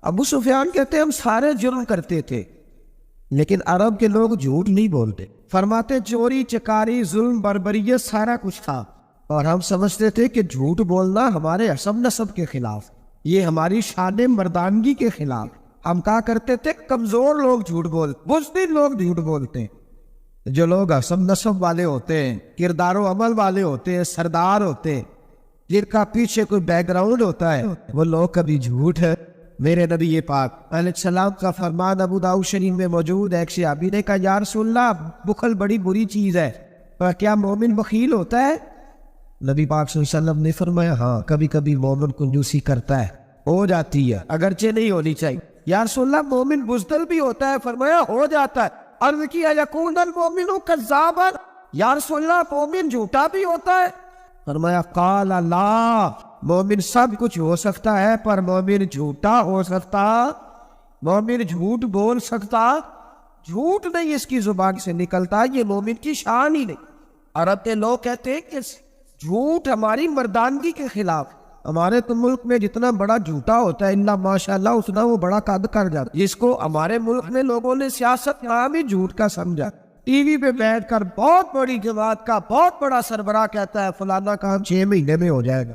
ابو سفیان کہتے ہیں ہم سارے جرم کرتے تھے لیکن عرب کے لوگ جھوٹ نہیں بولتے. فرماتے چوری چکاری ظلم بربریت سارا کچھ تھا اور ہم سمجھتے تھے کہ جھوٹ بولنا ہمارے حسب نسب کے خلاف، یہ ہماری شان مردانگی کے خلاف. ہم کہا کرتے تھے کمزور لوگ جھوٹ بزدل لوگ جھوٹ بولتے ہیں. جو لوگ حسب نسب والے ہوتے ہیں، کردار و عمل والے ہوتے ہیں، سردار ہوتے ہیں، جن کا پیچھے کوئی بیک گراؤنڈ ہوتا ہے، وہ لوگ کبھی جھوٹ ہے. میرے نبی پاک علیہ السلام کا فرمان ابو داؤد شریف میں موجود ہے. ایک صحابی نے کہا یا رسول اللہ بخل بڑی بری چیز ہے، پر کیا مومن بخیل ہوتا ہے؟ نبی پاک صلی اللہ علیہ وسلم نے فرمایا ہاں کبھی کبھی مومن کنجوسی کرتا ہے، ہو جاتی ہے، اگرچہ نہیں ہونی چاہیے. یا رسول اللہ مومن بزدل بھی ہوتا ہے؟ فرمایا ہو جاتا ہے. عرض کیا یکون المؤمن کذابا، یا رسول اللہ مومن جھوٹا بھی ہوتا ہے؟ فرمایا قال لا، مومن سب کچھ ہو سکتا ہے پر مومن جھوٹا ہو سکتا، مومن جھوٹ بول سکتا، جھوٹ نہیں اس کی زبان سے نکلتا، یہ مومن کی شان ہی نہیں. عرب کے لوگ کہتے ہیں کہ جھوٹ ہماری مردانگی کے خلاف. ہمارے تو ملک میں جتنا بڑا جھوٹا ہوتا ہے اللہ ماشاءاللہ اتنا وہ بڑا قد کر جاتا، جس کو ہمارے ملک میں لوگوں نے سیاست نام ہی جھوٹ کا سمجھا. ٹی وی پہ بیٹھ کر بہت بڑی جماعت کا بہت بڑا سربراہ کہتا ہے فلانا کام 6 مہینے میں ہو جائے گا،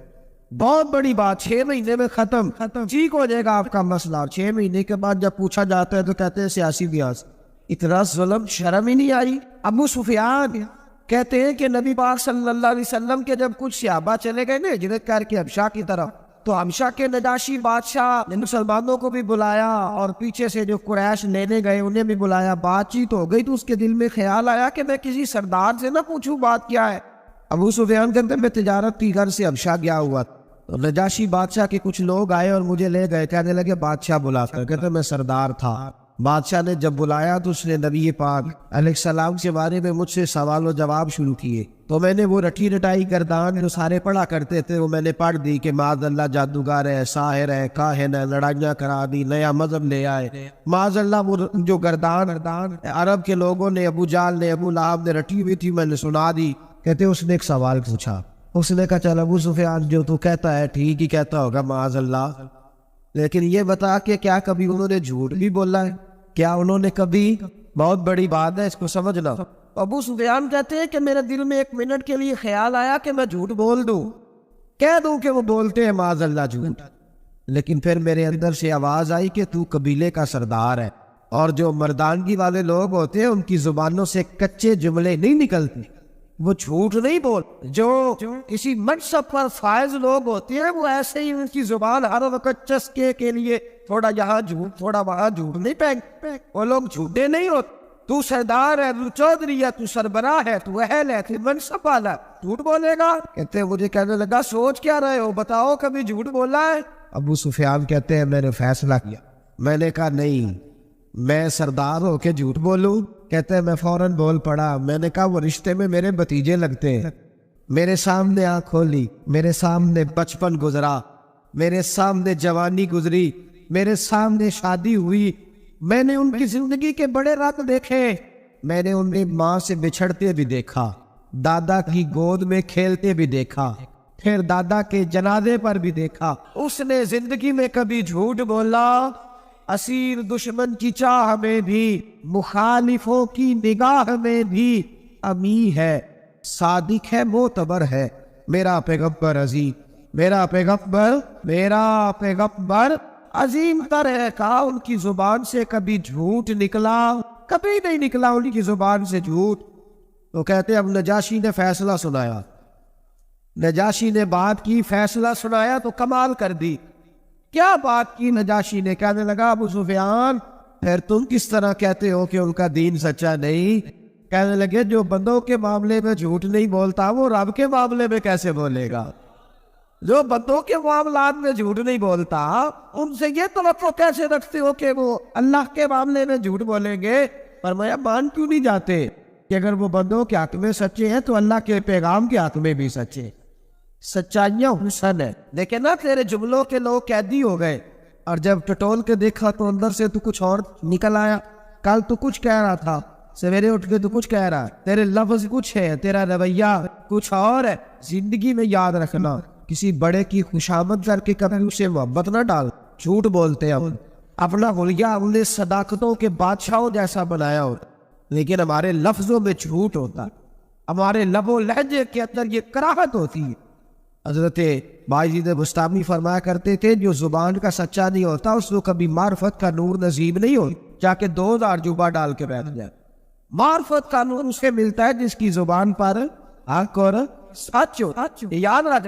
بہت بڑی بات، 6 مہینے میں ختم ٹھیک ہو جائے گا آپ کا مسئلہ. 6 مہینے کے بعد جب پوچھا جاتا ہے تو کہتے ہیں سیاسی بیاس. اتنا ظلم شرم ہی نہیں آئی. ابو سفیان کہتے ہیں کہ نبی پاک صلی اللہ علیہ وسلم کے جب کچھ صحابہ چلے گئے نا ہجرت کر کے حبشہ کی طرف، تو حبشہ کے نجاشی بادشاہ نے مسلمانوں کو بھی بلایا اور پیچھے سے جو قریش لینے گئے انہیں بھی بلایا. بات چیت ہو گئی تو اس کے دل میں خیال آیا کہ میں کسی سردار سے نہ پوچھوں بات کیا ہے. ابو سفیان کہتے ہیں میں تجارت کی غرض سے حبشہ گیا ہوا تو نجاشی بادشاہ کے کچھ لوگ آئے اور مجھے لے گئے، کہنے لگے بادشاہ بلا کر. کہتے میں سردار تھا. بادشاہ نے جب بلایا تو اس نے نبی پاک علیہ السلام کے بارے میں مجھ سے سوال و جواب شروع کیے. تو میں نے وہ رٹی رٹائی گردان جو سارے پڑھا کرتے تھے وہ میں نے پڑھ دی کہ معاذ اللہ جادوگر ہے، ساحر ہے، کاہن ہے، لڑائیاں کرا دی، نیا مذہب لے آئے. معاذ اللہ وہ جو گردان عرب کے لوگوں نے، ابو جال نے، ابو لہب نے رٹی ہوئی تھی میں نے سنا دی. کہتے اس نے ایک سوال پوچھا. اس نے کہا چل ابو سفیان جو تو کہتا ہے ٹھیک ہی کہتا ہوگا معاذ اللہ، لیکن یہ بتا کہ کیا کبھی انہوں نے جھوٹ بھی بولا ہے؟ کیا انہوں نے کبھی، بہت بڑی بات ہے اس کو سمجھنا. ابو سفیان کہتے ہیں کہ میرے دل میں 1 منٹ کے لیے خیال آیا کہ میں جھوٹ بول دوں، کہہ دوں کہ وہ بولتے ہیں معاذ اللہ جھوٹ. لیکن پھر میرے اندر سے آواز آئی کہ تو قبیلے کا سردار ہے اور جو مردانگی والے لوگ ہوتے ہیں ان کی زبانوں سے کچے جملے نہیں نکلتے، وہ جھوٹ نہیں بول. جو کسی منصب پر فائز لوگ ہوتے ہیں وہ ایسے ہی ان کی زبان ہر وقت چسکے کے لیے تھوڑا یہاں جھوٹ تھوڑا وہاں جھوٹ نہیں پھینک. وہ لوگ جھوٹے نہیں ہوتے. تو سردار ہے، تو چودھری ہے، تو سربراہ ہے، تو اہل ہے، تو منصب والا، جھوٹ بولے گا؟ کہتے ہیں مجھے کہنے لگا سوچ کیا رہے ہو، بتاؤ کبھی جھوٹ بولا ہے؟ ابو سفیان کہتے ہیں میں نے فیصلہ کیا. میں نے کہا نہیں میں سردار ہو کے جھوٹ بولوں؟ کہتے ہیں میں فوراً بول پڑا. میں نے کہا وہ رشتے میں میرے بھتیجے لگتے ہیں. میرے سامنے آنکھ کھولی، میرے سامنے بچپن گزرا، میرے سامنے جوانی گزری، میرے سامنے شادی ہوئی. میں نے ان کی زندگی کے بڑے رنگ دیکھے. میں نے انہیں ماں سے بچھڑتے بھی دیکھا، دادا کی گود میں کھیلتے بھی دیکھا، پھر دادا کے جنازے پر بھی دیکھا. اس نے زندگی میں کبھی جھوٹ بولا؟ اسیر دشمن کی چاہ میں بھی، مخالفوں کی نگاہ میں بھی امی ہے، صادق ہے، معتبر ہے. میرا پیغمبر عظیم، میرا پیغمبر عظیم تر ہے. کہا ان کی زبان سے کبھی جھوٹ نکلا؟ کبھی نہیں نکلا ان کی زبان سے جھوٹ. تو کہتے اب نجاشی نے فیصلہ سنایا، نجاشی نے بات کی، فیصلہ سنایا تو کمال کر دی. کیا بات کی نجاشی نے؟ کہنے لگا ابو سفیان پھر تم کس طرح کہتے ہو کہ ان کا دین سچا نہیں؟ کہنے لگے جو بندوں کے معاملے میں جھوٹ نہیں بولتا وہ رب کے معاملے میں کیسے بولے گا؟ جو بندوں کے معاملات میں جھوٹ نہیں بولتا ان سے یہ توقع کیسے رکھتے ہو کہ وہ اللہ کے معاملے میں جھوٹ بولیں گے؟ فرمایا مان کیوں نہیں جاتے کہ اگر وہ بندوں کے حق میں سچے ہیں تو اللہ کے پیغام کے حق میں بھی سچے. سچائیاں حسن ہے. لیکن نا تیرے جملوں کے لوگ قیدی ہو گئے اور جب ٹٹول کے دیکھا تو اندر سے تو کچھ اور نکل آیا. کل تو کچھ کہہ رہا تھا، سویرے اٹھ کے تو کچھ کہہ رہا ہے، تیرے لفظ کچھ ہے، تیرا رویہ کچھ اور ہے. زندگی میں یاد رکھنا کسی بڑے کی خوشامد کر کے کبھی اسے محبت نہ ڈال. جھوٹ بولتے ہیں ہم، اپنا حلیہ ہم نے صداقتوں کے بادشاہوں جیسا بنایا ہوتا، لیکن ہمارے لفظوں میں جھوٹ ہوتا، ہمارے لب و لہجے کے اندر یہ کراہت ہوتی ہے۔ حضرت باجید بستامی فرمایا کرتے تھے جو زبان کا سچا نہیں ہوتا اس کو کبھی معرفت کا نور نصیب نہیں ہوتا، جا کے 2000 جوبہ ڈال کے بیٹھ جائے۔ معرفت کا نور اسے ملتا ہے جس کی زبان پر حق اور سچ ہو۔ یاد رکھ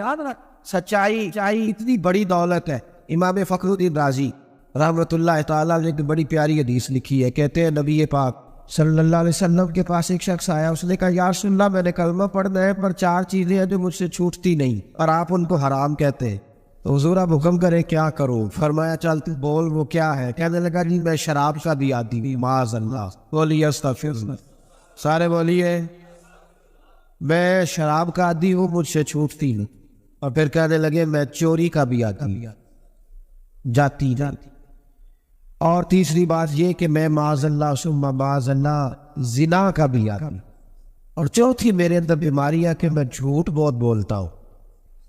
سچائی اتنی بڑی دولت ہے۔ امام فخر الدین رازی رحمۃ اللہ تعالیٰ نے ایک بڑی پیاری حدیث لکھی ہے، کہتے ہیں نبی پاک صلی اللہ علیہ وسلم کے پاس ایک شخص آیا، اس نے کہا یا رسول اللہ میں نے کلمہ پڑھنا ہے پر 4 چیزیں ہیں جو مجھ سے چھوٹتی نہیں اور آپ ان کو حرام کہتے ہیں، تو حضور آپ حکم کریں کیا کروں؟ فرمایا چل تو بول وہ کیا ہے؟ کہنے لگا جی میں شراب کا بھی عادی ہوں۔ معاذ اللہ، بولیے استغفر اللہ، سارے بولیے میں شراب کا عادی ہوں، مجھ سے چھوٹتی نہیں۔ اور پھر کہنے لگے میں چوری کا بھی عادی ہوں، جاتی۔ اور تیسری بات یہ کہ میں معاذ اللہ ثم معاذ اللہ زنا کا بھی عادی ہوں۔ اور چوتھی میرے اندر بیماری ہے کہ میں جھوٹ بہت بولتا ہوں،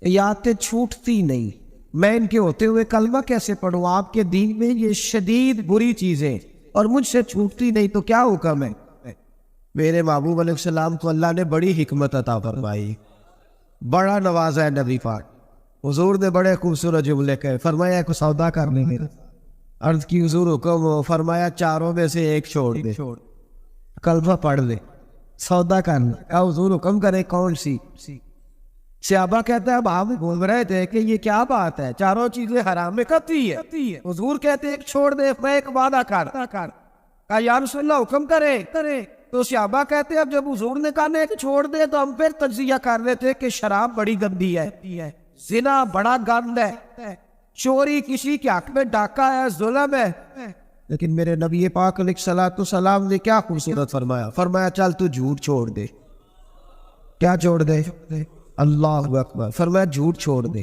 یہ عادتیں چھوٹتی نہیں، میں ان کے ہوتے ہوئے کلمہ کیسے پڑھوں؟ آپ کے دین میں یہ شدید بری چیزیں اور مجھ سے چھوٹتی نہیں، تو کیا حکم ہے؟ میرے محبوب علیہ السلام کو اللہ نے بڑی حکمت عطا فرمائی، بڑا نوازا ہے نبی پاک۔ حضور نے بڑے خوبصورت جملے کہے، فرمایا کو سودا کرنے میں عرض کی حضور حکم ہو، فرمایا 4 میں سے ایک چھوڑ دے، کلمہ پڑھ لے، سودا کرنا۔ کہا حضور حکم کرے کون سی؟ صحابہ کہتا ہے اب آپ بول رہے تھے کہ یہ کیا بات ہے، 4 چیزیں حرام میں کب تھی ہے؟ حضور کہتے ایک چھوڑ دے، میں ایک وعدہ کر۔ کہا یا رسول اللہ حکم کرے۔ تو صحابہ کہتے اب جب حضور نے کہا ایک چھوڑ دے تو ہم پھر تجزیہ کر رہے تھے کہ شراب بڑی گندی ہے، زنا بڑا گند ہے، چوری کسی کے حق میں ڈاکہ ہے، ظلم ہے، لیکن میرے نبی پاک علیہ الصلوۃ والسلام نے کیا خوبصورت فرمایا، فرمایا چل تو جھوٹ چھوڑ دے۔ کیا چھوڑ دے؟ اللہ اکبر، فرمایا جھوٹ چھوڑ دے۔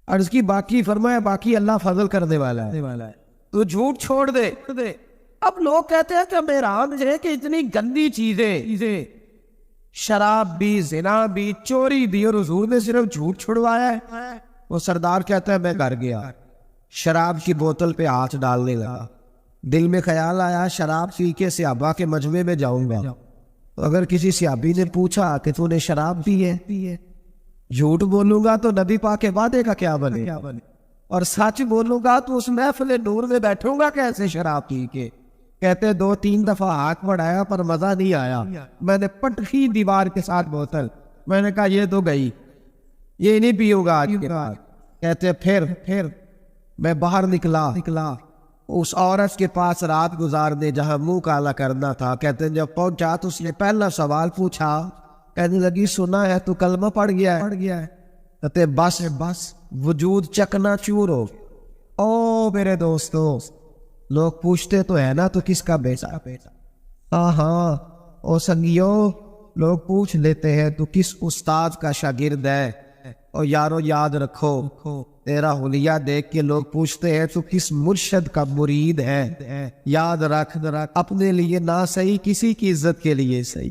عرض کی باقی؟ فرمایا باقی اللہ فضل کرنے والا ہے، تو جھوٹ چھوڑ دے۔ اب لوگ کہتے ہیں کہ حیران ہے کہ اتنی گندی چیزیں، شراب بھی، زنا بھی، چوری بھی، اور حضور نے صرف جھوٹ چھڑوایا ہے۔ وہ سردار کہتا ہے میں گھر گیا، شراب کی بوتل پہ ہاتھ ڈالنے لگا، دل میں خیال آیا شراب پی کے صحابہ کے مجمع میں جاؤں گا، تو اگر کسی صحابی نے پوچھا کہ تو نے شراب پی ہے، جھوٹ بولوں گا تو نبی پاک کے وعدے کا کیا بنے، اور سچ بولوں گا تو اس محفل نور میں بیٹھوں گا کیسے شراب پی کے؟ کہتے 2-3 دفعہ ہاتھ بڑھایا پر مزہ نہیں آیا، میں نے پٹکی دیوار کے ساتھ بوتل، میں نے کہا یہ تو گئی، یہ نہیں پیوں گا آج کے بعد۔ کہتے پھر میں باہر نکلا اس عورت کے پاس رات گزارنے جہاں منہ کالا کرنا تھا۔ کہتے جب پہنچا تو اس نے پہلا سوال پوچھا، کہنے لگی سنا ہے تو کلمہ پڑھ گیا ہے؟ کہتے بس وجود چکنا چور ہو۔ او میرے دوستو، لوگ پوچھتے تو ہے نا تو کس کا بیٹا؟ ہاں او سنگیو، لوگ پوچھ لیتے ہیں تو کس استاد کا شاگرد ہے؟ اور یارو یاد رکھو تیرا حلیہ دیکھ کے لوگ پوچھتے ہیں تو کس مرشد کا مرید ہے؟ یاد رکھ اپنے لیے نہ صحیح کسی کی عزت کے لیے صحیح،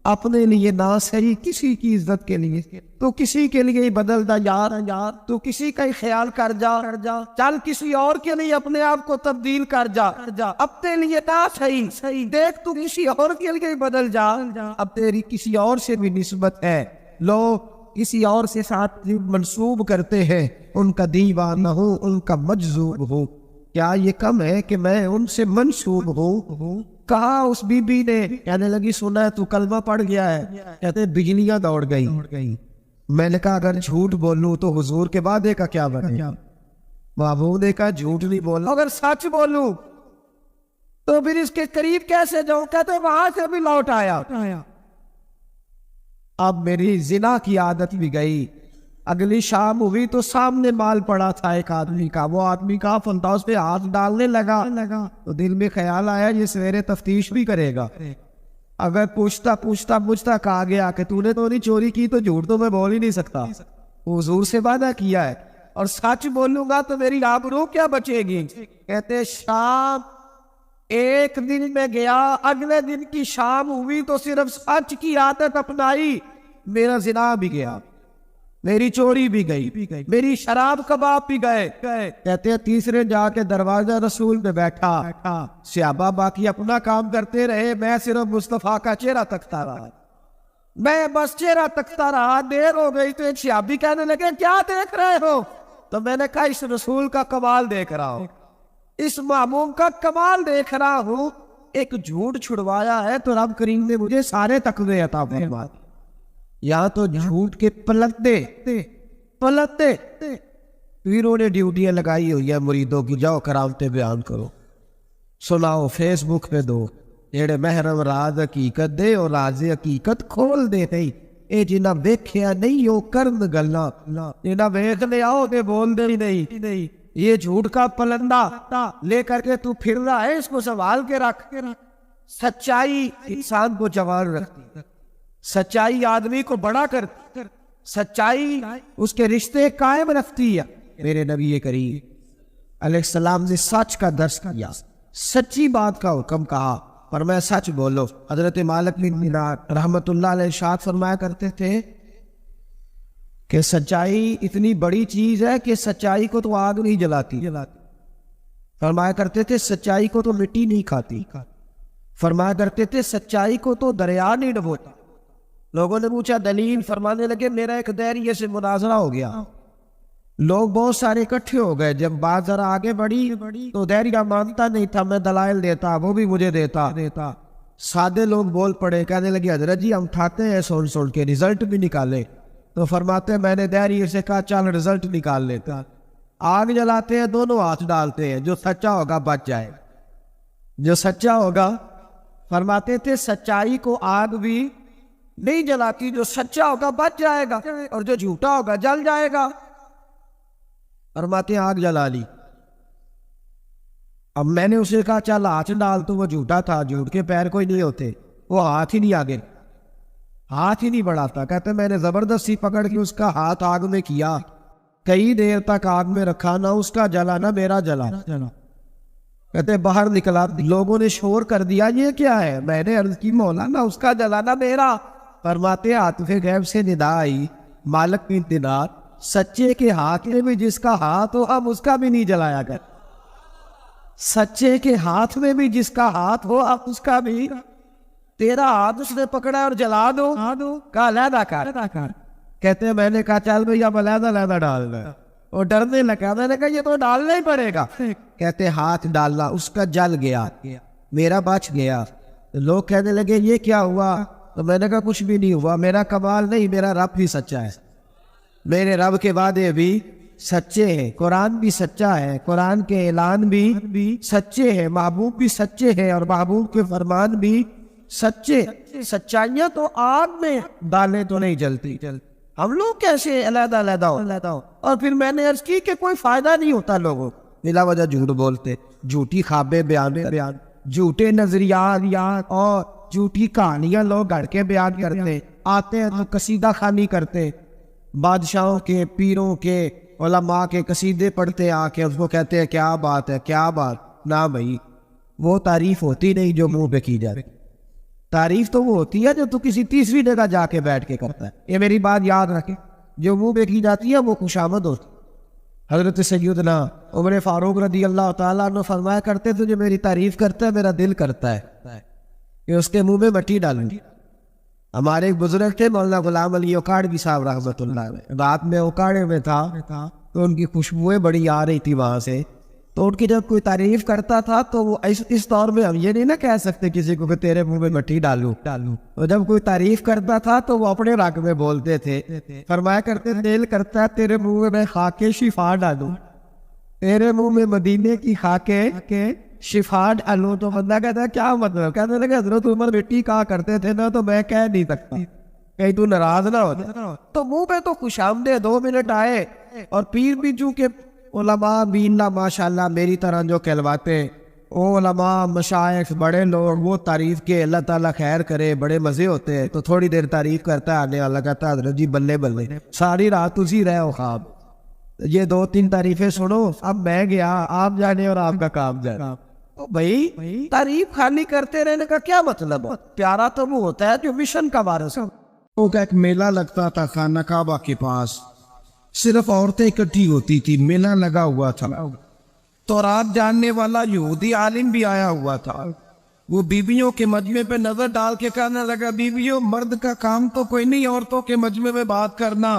اپنے لیے نہ صحیح کسی کی عزت کے لیے تو کسی کے لیے ہی بدل دا یار، تو کسی کا ہی خیال کر جا، چل کسی اور کے لیے اپنے آپ کو تبدیل کر جا، اپنے لیے نہ صحیح دیکھ تو کسی اور کے لیے ہی بدل جا، اب تیری کسی اور سے بھی نسبت ہے، لوگ کسی اور سے ساتھ منسوب کرتے ہیں، ان کا دیوانہ ہوں، ان کا مجذوب ہوں، کیا یہ کم ہے کہ میں ان سے منسوب ہوں؟ کہا اس بی بی نے، کہنے لگی سنا ہے تو کلمہ پڑھ گیا ہے؟ کہتے بجلیاں دوڑ گئی۔ میں نے کہا اگر جھوٹ بولوں تو حضور کے وعدے کا کیا بنے؟ محبوب نے کہا جھوٹ نہیں بولنا، اگر سچ بولوں تو پھر اس کے قریب کیسے جاؤں؟ کہتے وہاں سے بھی لوٹ آیا۔ اب میری زنا کی عادت بھی گئی، اگلی شام ہوئی تو سامنے مال پڑا تھا ایک آدمی کا، وہ آدمی کا فنتا اس پہ ہاتھ ڈالنے لگا تو دل میں خیال آیا یہ سویرے تفتیش بھی کرے گا، اگر پوچھتا کہا گیا کہ تو نے تو نہیں چوری کی تو جھوٹ تو میں بول ہی نہیں سکتا، حضور سے وعدہ کیا ہے اور سچ بولوں گا تو میری آبرو کیا بچے گی؟ کہتے شام ایک دن میں گیا، اگلے دن کی شام ہوئی تو صرف سچ کی عادت اپنائی، میرا زنا بھی گیا، میری چوری بھی گئی، میری شراب کباب بھی گئے. کہتے ہیں تیسرے جا کے دروازہ رسول پہ بیٹھا. صحابہ باقی اپنا کام کرتے رہے، میں صرف مصطفیٰ کا چہرہ تکتا رہا. میں بس چہرہ تکتا رہا. دیر ہو گئی تو ایک صحابی کہنے لگے کیا دیکھ رہے ہو؟ تو میں نے کہا اس رسول کا کمال دیکھ رہا ہوں، اس معموم کا کمال دیکھ رہا ہوں. ایک جھوٹ چھڑوایا ہے تو رب کریم نے مجھے سارے تقوی عطا فرمائے. یہاں تو جھوٹ کے پلٹتے پیروں نے ڈیوٹیاں لگائی ہوئی ہے مریدوں کی، جاؤ کرامتیں بیان کرو، سناؤ، فیس بک پہ دو. جیڑے محرم راز حقیقت دے اور راز حقیقت کھول دے. نہیں اے جنہ ویکھیا نہیں وہ کرن گلاں، جنہ ویکھ لیا او تے بول دے نہیں. یہ جھوٹ کا پلندہ لے کر کے تو پھر رہا ہے، اس کو سنبھال کے رکھ. سچائی انسان کو جوان رکھتی ہے، سچائی آدمی کو بڑا کرتی، سچائی اس کے رشتے قائم رکھتی ہے. میرے نبی کریم علیہ السلام نے سچ کا درس کیا، سچی بات کا حکم کہا، فرمایا سچ بولو. حضرت مالک بن دینار رحمت اللہ علیہ ارشاد فرمایا کرتے تھے کہ سچائی اتنی بڑی چیز ہے کہ سچائی کو تو آگ نہیں جلاتی. فرمایا کرتے تھے سچائی کو تو مٹی نہیں کھاتی. فرمایا کرتے تھے سچائی کو تو دریا نہیں ڈبوتا. لوگوں نے پوچھا دلیل، فرمانے لگے میرا ایک دہریے سے مناظرہ ہو گیا، لوگ بہت سارے اکٹھے ہو گئے. جب بات ذرا آگے بڑھی تو دہریہ مانتا نہیں تھا، میں دلائل دیتا، وہ بھی مجھے دیتا. سادے لوگ بول پڑے، کہنے لگے حضرت جی ہم ٹھاتے ہیں سن کے رزلٹ بھی نکالے. تو فرماتے میں نے دہریے سے کہا چل رزلٹ نکال لیتا. آگ جلاتے ہیں، دونوں ہاتھ ڈالتے ہیں، جو سچا ہوگا بچ جائے، جو سچا ہوگا. فرماتے تھے سچائی کو آگ بھی نہیں جلاتی، جو سچا ہوگا بچ جائے گا اور جو جھوٹا ہوگا جل جائے گا. فرماتے ہیں آگ جلا لی. اب میں نے اسے کہا چل ہاتھ ڈال، تو وہ جھوٹا تھا، جھوٹ کے پیر کوئی نہیں ہوتے، وہ ہاتھ ہی نہیں آگے، ہاتھ ہی نہیں بڑھاتا. کہتے میں نے زبردستی پکڑ کے اس کا ہاتھ آگ میں کیا، کئی دیر تک آگ میں رکھا، نہ اس کا جلا نہ میرا جلا. کہتے باہر نکلا، لوگوں نے شور کر دیا یہ کیا ہے؟ میں نے عرض کی مولا نہ اس کا جلا نہ میرا. فرماتے عاطف غیب سے ندا آئی، مالک بن دینار سچے کے ہاتھ میں بھی جس کا ہاتھ ہو ہم اس کا بھی نہیں جلایا کر. سچے کے ہاتھ میں بھی جس کا ہاتھ ہو آپ اس کا بھی، تیرا ہاتھ اس نے پکڑا اور جلا دو، کہا علیحدہ کر. کہتے ہیں میں نے کہا چل بھئی اب علیحدہ ڈالنا. اور ڈرنے لگا، میں نے کہا یہ تو ڈالنا ہی پڑے گا. کہتے ہاتھ ڈالنا، اس کا جل گیا، میرا بچ گیا. لوگ کہنے لگے یہ کیا ہوا؟ تو میں نے کہا کچھ بھی نہیں ہوا، میرا کمال نہیں، میرا رب بھی سچا ہے، میرے رب کے وعدے بھی سچے ہیں، قرآن بھی سچا ہے، قرآن کے اعلان بھی سچے ہیں، محبوب بھی سچے ہیں اور محبوب کے فرمان بھی سچے. سچائیاں تو آگ میں ڈالیں تو نہیں جلتی، ہم لوگ کیسے علیحدہ ہو. اور پھر میں نے عرض کی کہ کوئی فائدہ نہیں ہوتا، لوگوں بلا وجہ جھوٹ بولتے، جھوٹی خوابیں بیان، جھوٹے نظریات اور جھوٹی کہانیاں لوگ گھڑ کے بیان کرتے. آتے ہیں تو قصیدہ خوانی کرتے، بادشاہوں کے، پیروں کے، علماء کے قصیدے پڑھتے، آ کے اس کو کہتے ہیں کیا بات ہے، کیا بات. نہ بھائی وہ تعریف ہوتی نہیں جو منہ پہ کی جاتی، تعریف تو وہ ہوتی ہے جو تو کسی تیسری جگہ جا کے بیٹھ کے کرتا ہے. یہ میری بات یاد رکھے، جو منہ پہ کی جاتی ہے وہ خوشامد ہوتی. حضرت سیدنا عمر فاروق رضی اللہ تعالیٰ عنہ فرمایا کرتے تھے جو میری تعریف کرتا ہے میرا دل کرتا ہے کہ اس کے منہ میں مٹی ڈالوں. ہمارے ایک بزرگ تھے مولانا غلام علی اوکاڑوی صاحب رحمۃ اللہ علیہ، رات میں اوکاڑے میں تھا تو ان کی خوشبوئیں بڑی آ رہی تھی وہاں سے. تو ان کی جب کوئی تعریف کرتا تھا تو وہ اس دور میں ہم یہ نہیں نہ کہہ سکتے کسی کو کہ تیرے منہ میں مٹی ڈالوں. تو جب کوئی تعریف کرتا تھا تو وہ اپنے رگ میں بولتے تھے، فرمایا کرتے دل کرتا ہے تیرے منہ میں میں خاک شفا ڈالوں، تیرے منہ میں مدینے کی خاک شفا ڈالوں. تو بندہ کہتا ہے کیا مطلب؟ کہنے لگے حضرت عمر مٹی کہا کرتے تھے نا، تو میں کہہ نہیں سکتا کہیں تو ناراض نہ ہوتا. تو منہ پہ تو خوش آمدید 2 منٹ آئے. اور پیر بھی چونکہ علماء بینا ماشاءاللہ میری طرح جو کہلواتے، وہ علماء مشائخ بڑے لوگ وہ تعریف کے اللہ تعالیٰ خیر کرے بڑے مزے ہوتے ہیں. تو تھوڑی دیر تعریف کرتا ہے، آنے والا کہتا ہے حضرت جی بلے بلے ساری رات اسی رہے ہو خواب. یہ 2-3 تعریفیں سنو، اب میں گیا، آپ جانے اور آپ کا کام جانا. بھائی تعریف خالی کرتے رہنے کا کیا مطلب ہے؟ پیارا تو وہ ہوتا ہے جو مشن کا وارث ہو. کا ایک میلہ لگتا تھا خانہ کعبہ کے پاس، صرف عورتیں اکٹھی ہوتی تھی، میلہ لگا ہوا تھا، تورات جاننے والا یہودی عالم بھی آیا ہوا تھا۔ وہ بیویوں کے مجمع پہ نظر ڈال کے کہنے لگا، بیویوں، مرد کا کام تو کوئی نہیں عورتوں کے مجمع میں بات کرنا،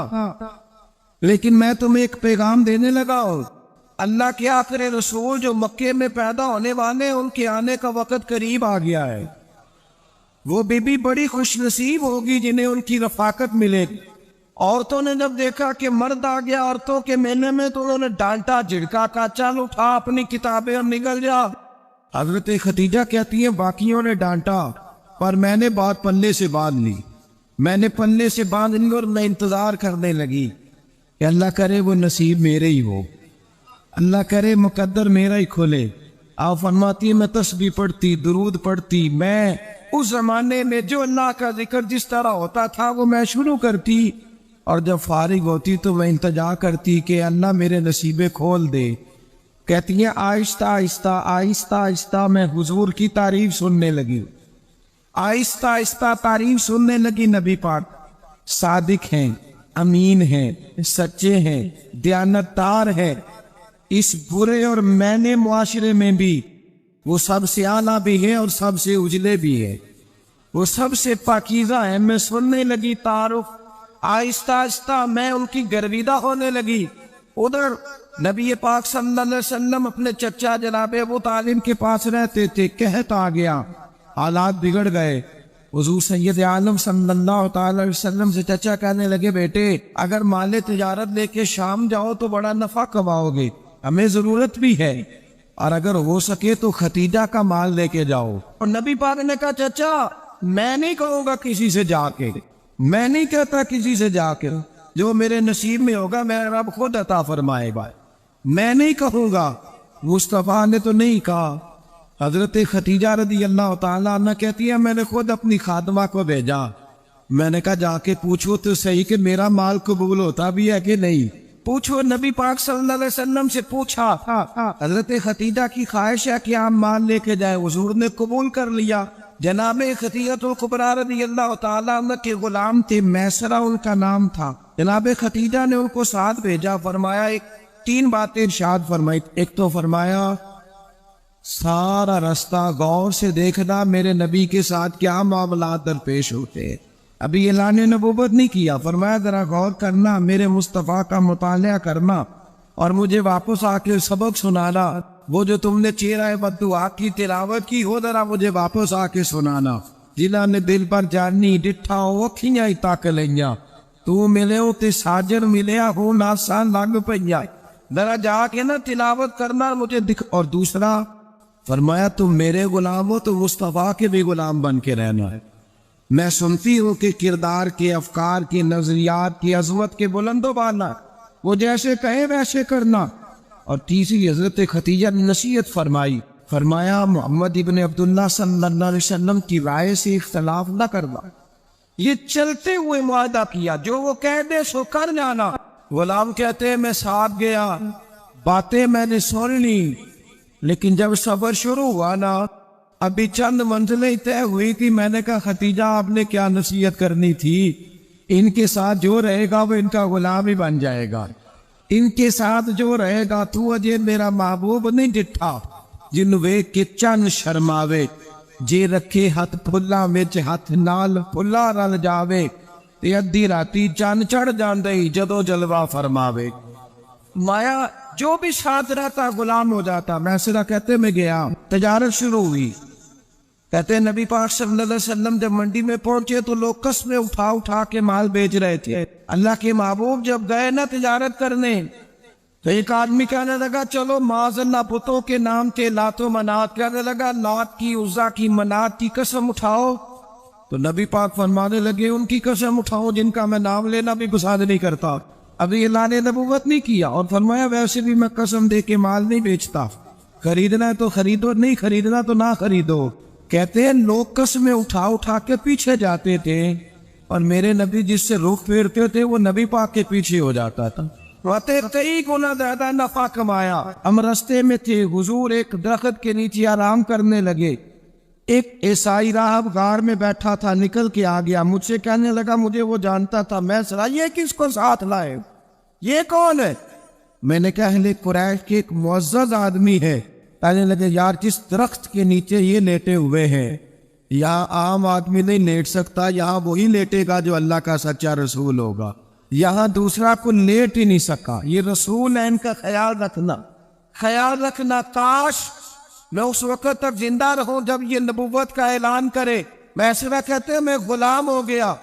لیکن میں تمہیں ایک پیغام دینے لگا ہوں۔ اللہ کے آخری رسول جو مکے میں پیدا ہونے والے، ان کے آنے کا وقت قریب آ گیا ہے۔ وہ بیوی بڑی خوش نصیب ہوگی جنہیں ان کی رفاقت ملے گی۔ عورتوں نے جب دیکھا کہ مرد آ گیا عورتوں کے میلے میں تو انہوں نے ڈانٹا، جھڑکا، کہا چل اٹھا اپنی کتابیں اور نکل جا۔ حضرت خدیجہ کہتی ہیں باقیوں نے ڈانٹا پر میں نے بات پلے سے باندھ لی، میں نے پلے سے باندھ لی اور میں انتظار کرنے لگی کہ اللہ کرے وہ نصیب میرے ہی ہو، اللہ کرے مقدر میرا ہی کھلے۔ آپ فرماتی ہے میں تسبیح پڑھتی، درود پڑھتی، میں اس زمانے میں جو اللہ کا ذکر جس طرح ہوتا تھا وہ میں شروع کرتی، اور جب فارغ ہوتی تو میں التجا کرتی کہ اللہ میرے نصیبے کھول دے۔ کہتی ہیں آہستہ آہستہ آہستہ آہستہ میں حضور کی تعریف سننے لگی، آہستہ آہستہ تعریف سننے لگی۔ نبی پاک صادق ہیں، امین ہیں، سچے ہیں، دیانتدار ہیں، اس برے اور مینے معاشرے میں بھی وہ سب سے اعلیٰ بھی ہے اور سب سے اجلے بھی ہے، وہ سب سے پاکیزہ ہے۔ میں سننے لگی تعارف، آہستہ آہستہ میں ان کی گرویدہ ہونے لگی۔ ادھر نبی پاک صلی اللہ علیہ وسلم اپنے چچا جناب ابو طالب کے پاس رہتے تھے، قحط آ گیا، حالات بگڑ گئے۔ حضور سید عالم صلی اللہ تعالی وسلم سے چچا کہنے لگے بیٹے اگر مال تجارت لے کے شام جاؤ تو بڑا نفع کماؤ گے، ہمیں ضرورت بھی ہے، اور اگر ہو سکے تو ختیجہ کا مال لے کے جاؤ۔ اور نبی پاک نے کہا چچا میں نہیں کہوں گا کسی سے جا کے، میں نہیں کہتا کسی سے جا کے، جو میرے نصیب میں ہوگا میرا رب خود عطا فرمائے گا، میں نہیں کہوں گا۔ مصطفیٰ نے تو نہیں کہا۔ حضرت خدیجہ رضی اللہ تعالیٰ عنہ کہتی ہے میں نے خود اپنی خادمہ کو بھیجا، میں نے کہا جا کے پوچھو تو صحیح کہ میرا مال قبول ہوتا بھی ہے کہ نہیں، پوچھو۔ نبی پاک صلی اللہ علیہ وسلم سے پوچھا، حضرت خدیجہ کی خواہش ہے کہ آپ مال لے کے جائیں، حضور نے قبول کر لیا۔ جناب خدیجہ الکبریٰ رضی اللہ تعالیٰ عنہ کے غلام تھے، میسرہ ان کا نام تھا۔ جناب خدیجہ نے ان کو ساتھ بھیجا، فرمایا تین باتیں ارشاد فرمائی۔ ایک تو فرمایا سارا رستہ غور سے دیکھنا میرے نبی کے ساتھ کیا معاملات درپیش ہوتے ہیں، ابھی اعلان نبوت نہیں کیا، فرمایا ذرا غور کرنا، میرے مصطفیٰ کا مطالعہ کرنا اور مجھے واپس آ کے سبق سنانا، وہ جو تم نے چہرہ بددعا کی تلاوت کی ہو ذرا مجھے واپس آ کے سنانا۔ جنہاں نے دل پر جانی ڈٹھا ہو اکھیاں ہی تک لئیاں، تو ملے ہو تے ساجر ملیا ہو ناسان لگ پئیاں، ذرا جا کے نا تلاوت کرنا مجھے دکھ۔ اور دوسرا فرمایا تم میرے غلام ہو تو مصطفیٰ کے بھی غلام بن کے رہنا ہے، میں سنتی ہوں کہ کردار کے، افکار کے، نظریات کی، عظمت کے بلند و بالا، وہ جیسے کہے ویسے کرنا۔ اور تیسری حضرت خدیجہ نے نصیحت فرمائی، فرمایا محمد ابن عبداللہ صلی اللہ علیہ وسلم کی رائے سے اختلاف نہ کرنا، یہ چلتے ہوئے معاہدہ کیا، جو وہ کہہ دے سو کر جانا۔ غلام کہتے ہیں میں ساتھ گیا، باتیں میں نے سن لی، لیکن جب سفر شروع ہوا نا ابھی چند منزلیں طے ہوئی تھی، میں نے کہا خدیجہ آپ نے کیا نصیحت کرنی تھی، ان کے ساتھ جو رہے گا وہ ان کا غلام ہی بن جائے گا، ان کے ساتھ جو رہے گا تو اجے میرا محبوب نہیں ڈٹھا، جن ویکھ کے چن شرماوے، جے رکھے ہاتھ پھلا وچ ہاتھ نال پھلا رل جاوے، تے ادھی راتی چن چڑھ جاندے جدو جلوہ فرماوے۔ مایا جو بھی ساتھ رہتا غلام ہو جاتا۔ میسرہ کہتے میں گیا، تجارت شروع ہوئی، کہتے نبی پاک صلی اللہ علیہ وسلم جب منڈی میں پہنچے تو لوگ قسمیں اٹھا اٹھا کے مال بیچ رہے تھے۔ اللہ کے محبوب جب گئے نا تجارت کرنے تو ایک آدمی کہنے لگا چلو معاذ اللہ بتوں کے نام کے لات و منات، کہنے لگا لات کی، عزا کی، منات کی قسم اٹھاؤ، تو نبی پاک فرمانے لگے ان کی قسم اٹھاؤ جن کا میں نام لینا بھی گساد نہیں کرتا، ابھی اعلان نبوت نہیں کیا۔ اور فرمایا ویسے بھی میں قسم دے کے مال نہیں بیچتا، خریدنا ہے تو خریدو، نہیں خریدنا تو نہ خریدو۔ کہتے ہیں لوگ قسمیں اٹھا اٹھا کے پیچھے جاتے تھے اور میرے نبی جس سے رخ پھیرتے تھے وہ نبی پاک کے پیچھے ہو جاتا تھا۔ کئی گنا زیادہ نفع کمایا۔ ہم رستے میں تھے، حضور ایک درخت کے نیچے آرام کرنے لگے، ایک عیسائی راہب غار میں بیٹھا تھا، نکل کے آ گیا، مجھ سے کہنے لگا مجھے وہ جانتا تھا۔ میں سنا یہ کس کو ساتھ لائے؟ یہ کون ہے؟ میں نے کہا اہل قریش کے ایک معزز آدمی ہے۔ کہنے لگے یار جس درخت کے نیچے یہ لیٹے ہوئے ہیں یہاں عام آدمی نہیں لیٹ سکتا، یہاں وہی لیٹے گا جو اللہ کا سچا رسول ہوگا، یہاں دوسرا کو لیٹ ہی نہیں سکا۔ یہ رسول ہے، ان کا خیال رکھنا۔ کاش میں اس وقت تک زندہ رہوں جب یہ نبوت کا اعلان کرے۔ میں ایسا کہتے ہیں میں غلام ہو گیا،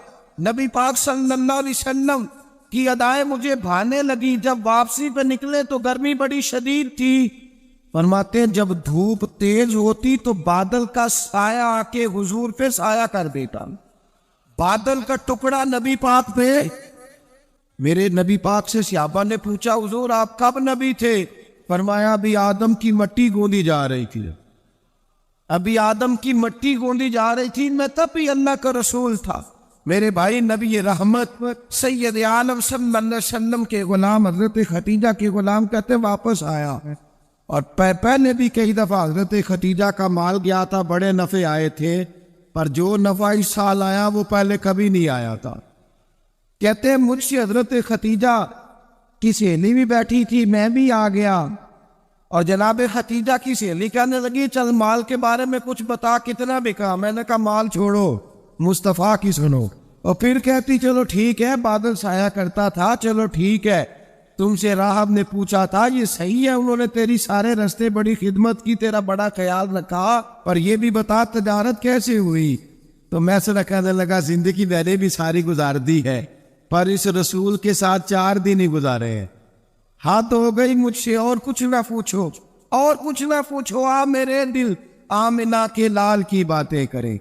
نبی پاک صلی اللہ علیہ وسلم کی ادائیں مجھے بھانے لگی۔ جب واپسی پہ نکلے تو گرمی بڑی شدید تھی۔ فرماتے ہیں جب دھوپ تیز ہوتی تو بادل کا سایہ آ کے حضور پہ سایہ کر دیتا، بادل کا ٹکڑا نبی پاک پہ۔ میرے نبی پاک سے صحابہ نے پوچھا حضور آپ کب نبی تھے؟ فرمایا ابھی آدم کی مٹی گوندی جا رہی تھی، ابھی آدم کی مٹی گوندی جا رہی تھی، میں تب ہی اللہ کا رسول تھا۔ میرے بھائی نبی رحمت سید عالم صلی اللہ علیہ وسلم کے غلام حضرت خدیجہ کے غلام کہتے واپس آیا، اور پہلے بھی کئی دفعہ حضرت خدیجہ کا مال گیا تھا، بڑے نفع آئے تھے، پر جو نفع اس سال آیا وہ پہلے کبھی نہیں آیا تھا۔ کہتے ہیں مجھ سے حضرت خدیجہ کی سہیلی بھی بیٹھی تھی، میں بھی آ گیا، اور جناب خدیجہ کی سہیلی کہنے لگی چل مال کے بارے میں کچھ بتا، کتنا بکا؟ میں نے کہا مال چھوڑو، مصطفیٰ کی سنو۔ اور پھر کہتی چلو ٹھیک ہے، بادل سایہ کرتا تھا، چلو ٹھیک ہے، تم سے راہب نے پوچھا تھا یہ صحیح ہے، انہوں نے تیری سارے رستے بڑی خدمت کی، تیرا بڑا خیال رکھا، پر یہ بھی بتا تجارت کیسے ہوئی؟ تو میں سے کہنے لگا زندگی میں نے بھی ساری گزار دی ہے، پر اس رسول کے ساتھ 4 دن ہی گزارے ہیں۔ ہاتھ ہو گئی مجھ سے، اور کچھ نہ پوچھو، اور کچھ نہ پوچھو، آ میرے دل آمنہ کے لال کی باتیں کریں،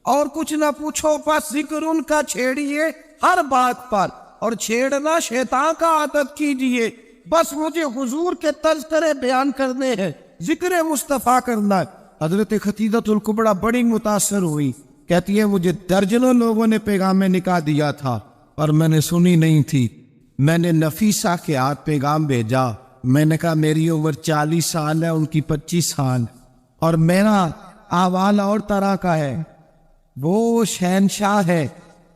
اور کچھ نہ پوچھو، بس ذکر ان کا چھیڑیے ہر بات پر، اور چھیڑنا شیطان کا عادت کیجئے، بس مجھے حضور کے تذکرے بیان کرنے ہیں، ذکر مصطفیٰ کرنا ہے۔ حضرت خدیجہ الکبریٰ بڑی متاثر ہوئی، کہتی ہے مجھے درجنوں لوگوں نے پیغام نکاح دیا تھا اور میں نے سنی نہیں تھی، میں نے نفیسہ کے ہاتھ پیغام بھیجا، میں نے کہا میری عمر 40 سال ہے، ان کی 25 سال، اور میرا احوال اور طرح کا ہے، وہ شہنشاہ ہے،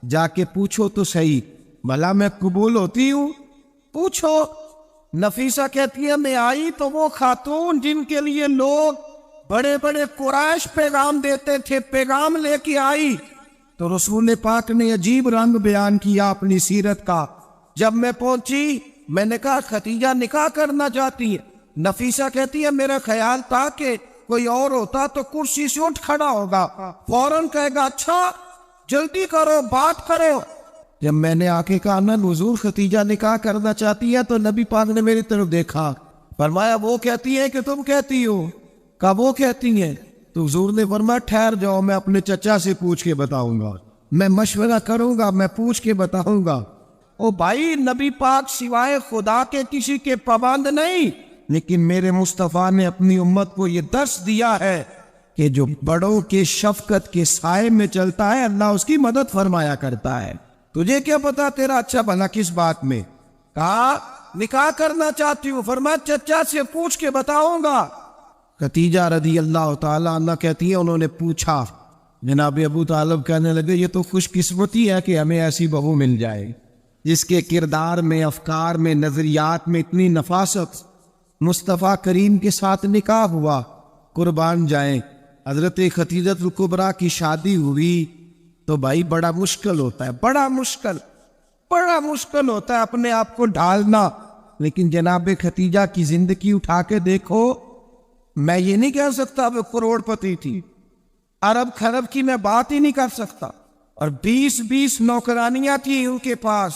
جا کے پوچھو تو صحیح بھلا میں قبول ہوتی ہوں، پوچھو۔ نفیسہ کہتی ہے میں آئی تو وہ خاتون جن کے لیے لوگ بڑے بڑے قریش پیغام دیتے تھے، پیغام لے کے آئی، تو رسول پاک نے عجیب رنگ بیان کیا اپنی سیرت کا۔ جب میں پہنچی میں نے کہا خدیجہ نکاح کرنا چاہتی ہے، نفیسہ کہتی ہے میرا خیال تھا کہ کوئی اور ہوتا تو کرسی سے اٹھ کھڑا ہوگا، فوراً کہے گا اچھا جلدی کرو بات کرو۔ جب میں نے آ کے کہا نا حضور خدیجہ نکاح کرنا چاہتی ہے، تو نبی پاک نے میری طرف دیکھا، فرمایا وہ کہتی ہے کہ تم کہتی ہو؟ کہا وہ کہتی ہیں۔ تو حضور نے فرمایا ٹھہر جاؤ، میں اپنے چچا سے پوچھ کے بتاؤں گا، میں مشورہ کروں گا، میں پوچھ کے بتاؤں گا۔ او بھائی نبی پاک سوائے خدا کے کسی کے پابند نہیں، لیکن میرے مصطفیٰ نے اپنی امت کو یہ درس دیا ہے کہ جو بڑوں کے شفقت کے سائے میں چلتا ہے اللہ اس کی مدد فرمایا کرتا ہے۔ تجھے کیا پتا تیرا اچھا بھلا کس بات میں؟ کہا نکاح کرنا چاہتی ہوں، فرمایا چچا سے پوچھ کے بتاؤں گا۔ خدیجہ رضی اللہ تعالیٰ عنہ کہتی ہے انہوں نے پوچھا، جناب ابو طالب کہنے لگے یہ تو خوش قسمتی ہے کہ ہمیں ایسی بہو مل جائے جس کے کردار میں، افکار میں، نظریات میں اتنی نفاست۔ مصطفیٰ کریم کے ساتھ نکاح ہوا، قربان جائیں۔ حضرت خدیجہ الکبریٰ کی شادی ہوئی تو بھائی بڑا مشکل ہوتا ہے، بڑا مشکل ہوتا ہے اپنے آپ کو ڈھالنا، لیکن جناب خدیجہ کی زندگی اٹھا کے دیکھو، میں یہ نہیں کہہ سکتا وہ کروڑ پتی تھی، ارب خرب کی میں بات ہی نہیں کر سکتا، اور 20 نوکرانیاں تھیں ان کے پاس،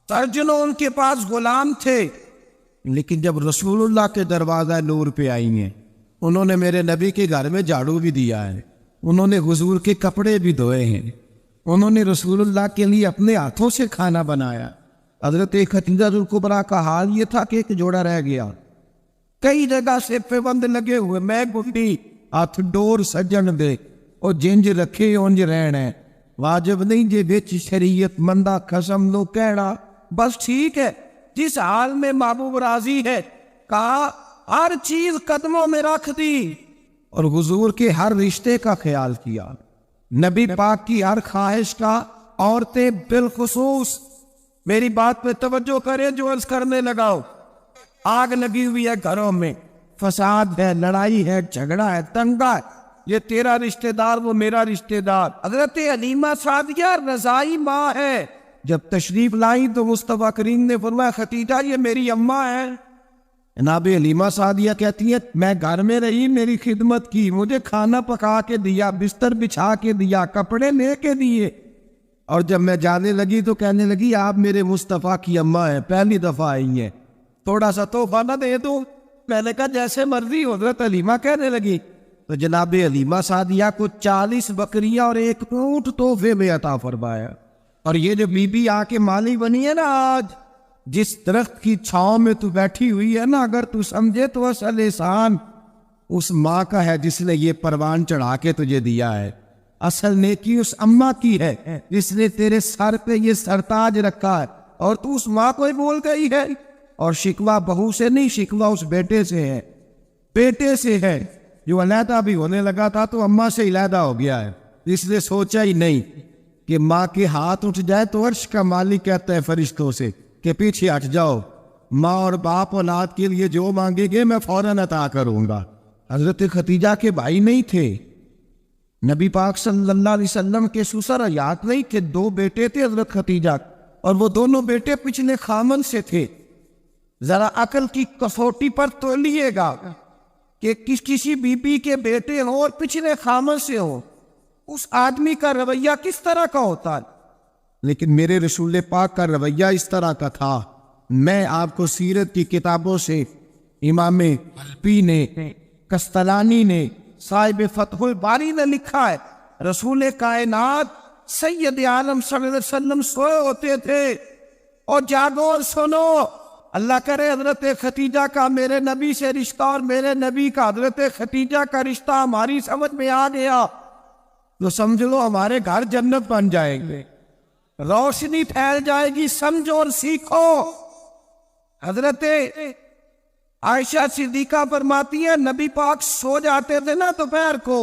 درجنوں ان کے پاس غلام تھے، لیکن جب رسول اللہ کے دروازہ نور پہ آئی ہیں، انہوں نے میرے نبی کے گھر میں جھاڑو بھی دیا ہے، انہوں نے حضور کے کپڑے بھی دھوئے ہیں، انہوں نے رسول اللہ کے لیے اپنے ہاتھوں سے کھانا بنایا۔ حضرت خدیجہ الکبریٰ کا حال یہ تھا کہ ایک جوڑا رہ گیا، کئی جگہ سے پیوند لگے ہوئے، میں گھٹی ہاتھ ڈور سجن دے اور جنج رکھے اونج رہن ہے، واجب نہیں جے وچ شریعت مندہ قسم لو کہنا، بس ٹھیک ہے جس حال میں محبوب راضی ہے، کہا ہر چیز قدموں میں رکھ دی، اور حضور کے ہر رشتے کا خیال کیا، نبی پاک کی ہر خواہش کا، عورتیں بالخصوص میری بات پہ توجہ کرے جو عرض کرنے لگاؤ. آگ لگی ہوئی ہے گھروں میں، فساد ہے، لڑائی ہے، جھگڑا ہے، دنگا ہے، یہ تیرا رشتہ دار وہ میرا رشتہ دار. حضرت حلیمہ سعدیہ رضائی ماں ہے. جب تشریف لائی تو مصطفیٰ کریم نے فرمایا ختیجہ یہ میری اماں ہے. جناب حلیمہ سعدیہ کہتی ہے میں گھر میں رہی، میری خدمت کی، مجھے کھانا پکا کے دیا، بستر بچھا کے دیا، کپڑے لے کے دیے، اور جب میں جانے لگی تو کہنے لگی آپ میرے مصطفیٰ کی اماں ہیں، پہلی دفعہ آئی ہیں، تھوڑا سا تحفہ نہ دے دوں. میں نے کہا جیسے مرضی. حضرت حلیمہ کہنے لگی تو جناب حلیمہ سعدیہ کو 40 بکریاں اور 1 اونٹ تحفے میں عطا فرمایا. اور یہ جو بی بی آ کے مالی بنی ہے نا، آج جس درخت کی چھاؤں میں تو بیٹھی ہوئی ہے نا، اگر تو سمجھے تو اصل احسان اس ماں کا ہے جس نے یہ پروان چڑھا کے تجھے دیا ہے. اصل نیکی اس اماں کی ہے جس نے تیرے سر پہ یہ سرتاج رکھا ہے، اور تو اس ماں کو ہی بول گئی ہے. اور شکوہ بہو سے نہیں، شکوہ اس بیٹے سے ہے، بیٹے سے ہے جو علیحدہ بھی ہونے لگا تھا تو اماں سے علیحدہ ہو گیا ہے. اس نے سوچا ہی نہیں کہ ماں کے ہاتھ اٹھ جائے تو عرش کا مالک کہتا ہے فرشتوں سے کہ پیچھے ہٹ جاؤ، ماں اور باپ اولاد کے لیے جو مانگے گے میں فوراً عطا کروں گا. حضرت ختیجہ کے بھائی نہیں تھے، نبی پاک صلی اللہ علیہ وسلم کے سسر حیات نہیں کہ 2 بیٹے تھے حضرت ختیجہ، اور وہ دونوں بیٹے پچھلے خامن سے تھے. ذرا عقل کی کسوٹی پر تو لیے گا کہ کسی بی بی کے بیٹے ہوں اور پچھلے خامن سے ہوں، اس آدمی کا رویہ کس طرح کا ہوتا ہے. لیکن میرے رسول پاک کا رویہ اس طرح کا تھا. میں آپ کو سیرت کی کتابوں سے امام حلبی نے، کستلانی نے، صاحب فتح الباری نے لکھا ہے رسول کائنات سید عالم صلی اللہ علیہ وسلم سوئے ہوتے تھے اور جاگو اور سنو. اللہ کرے حضرت ختیجہ کا میرے نبی سے رشتہ اور میرے نبی کا حضرت ختیجہ کا رشتہ ہماری سمجھ میں آ گیا تو سمجھ لو ہمارے گھر جنت بن جائیں گے، روشنی پھیل جائے گی. سمجھو اور سیکھو. حضرت عائشہ صدیقہ فرماتی ہے نبی پاک سو جاتے تھے نا دوپہر کو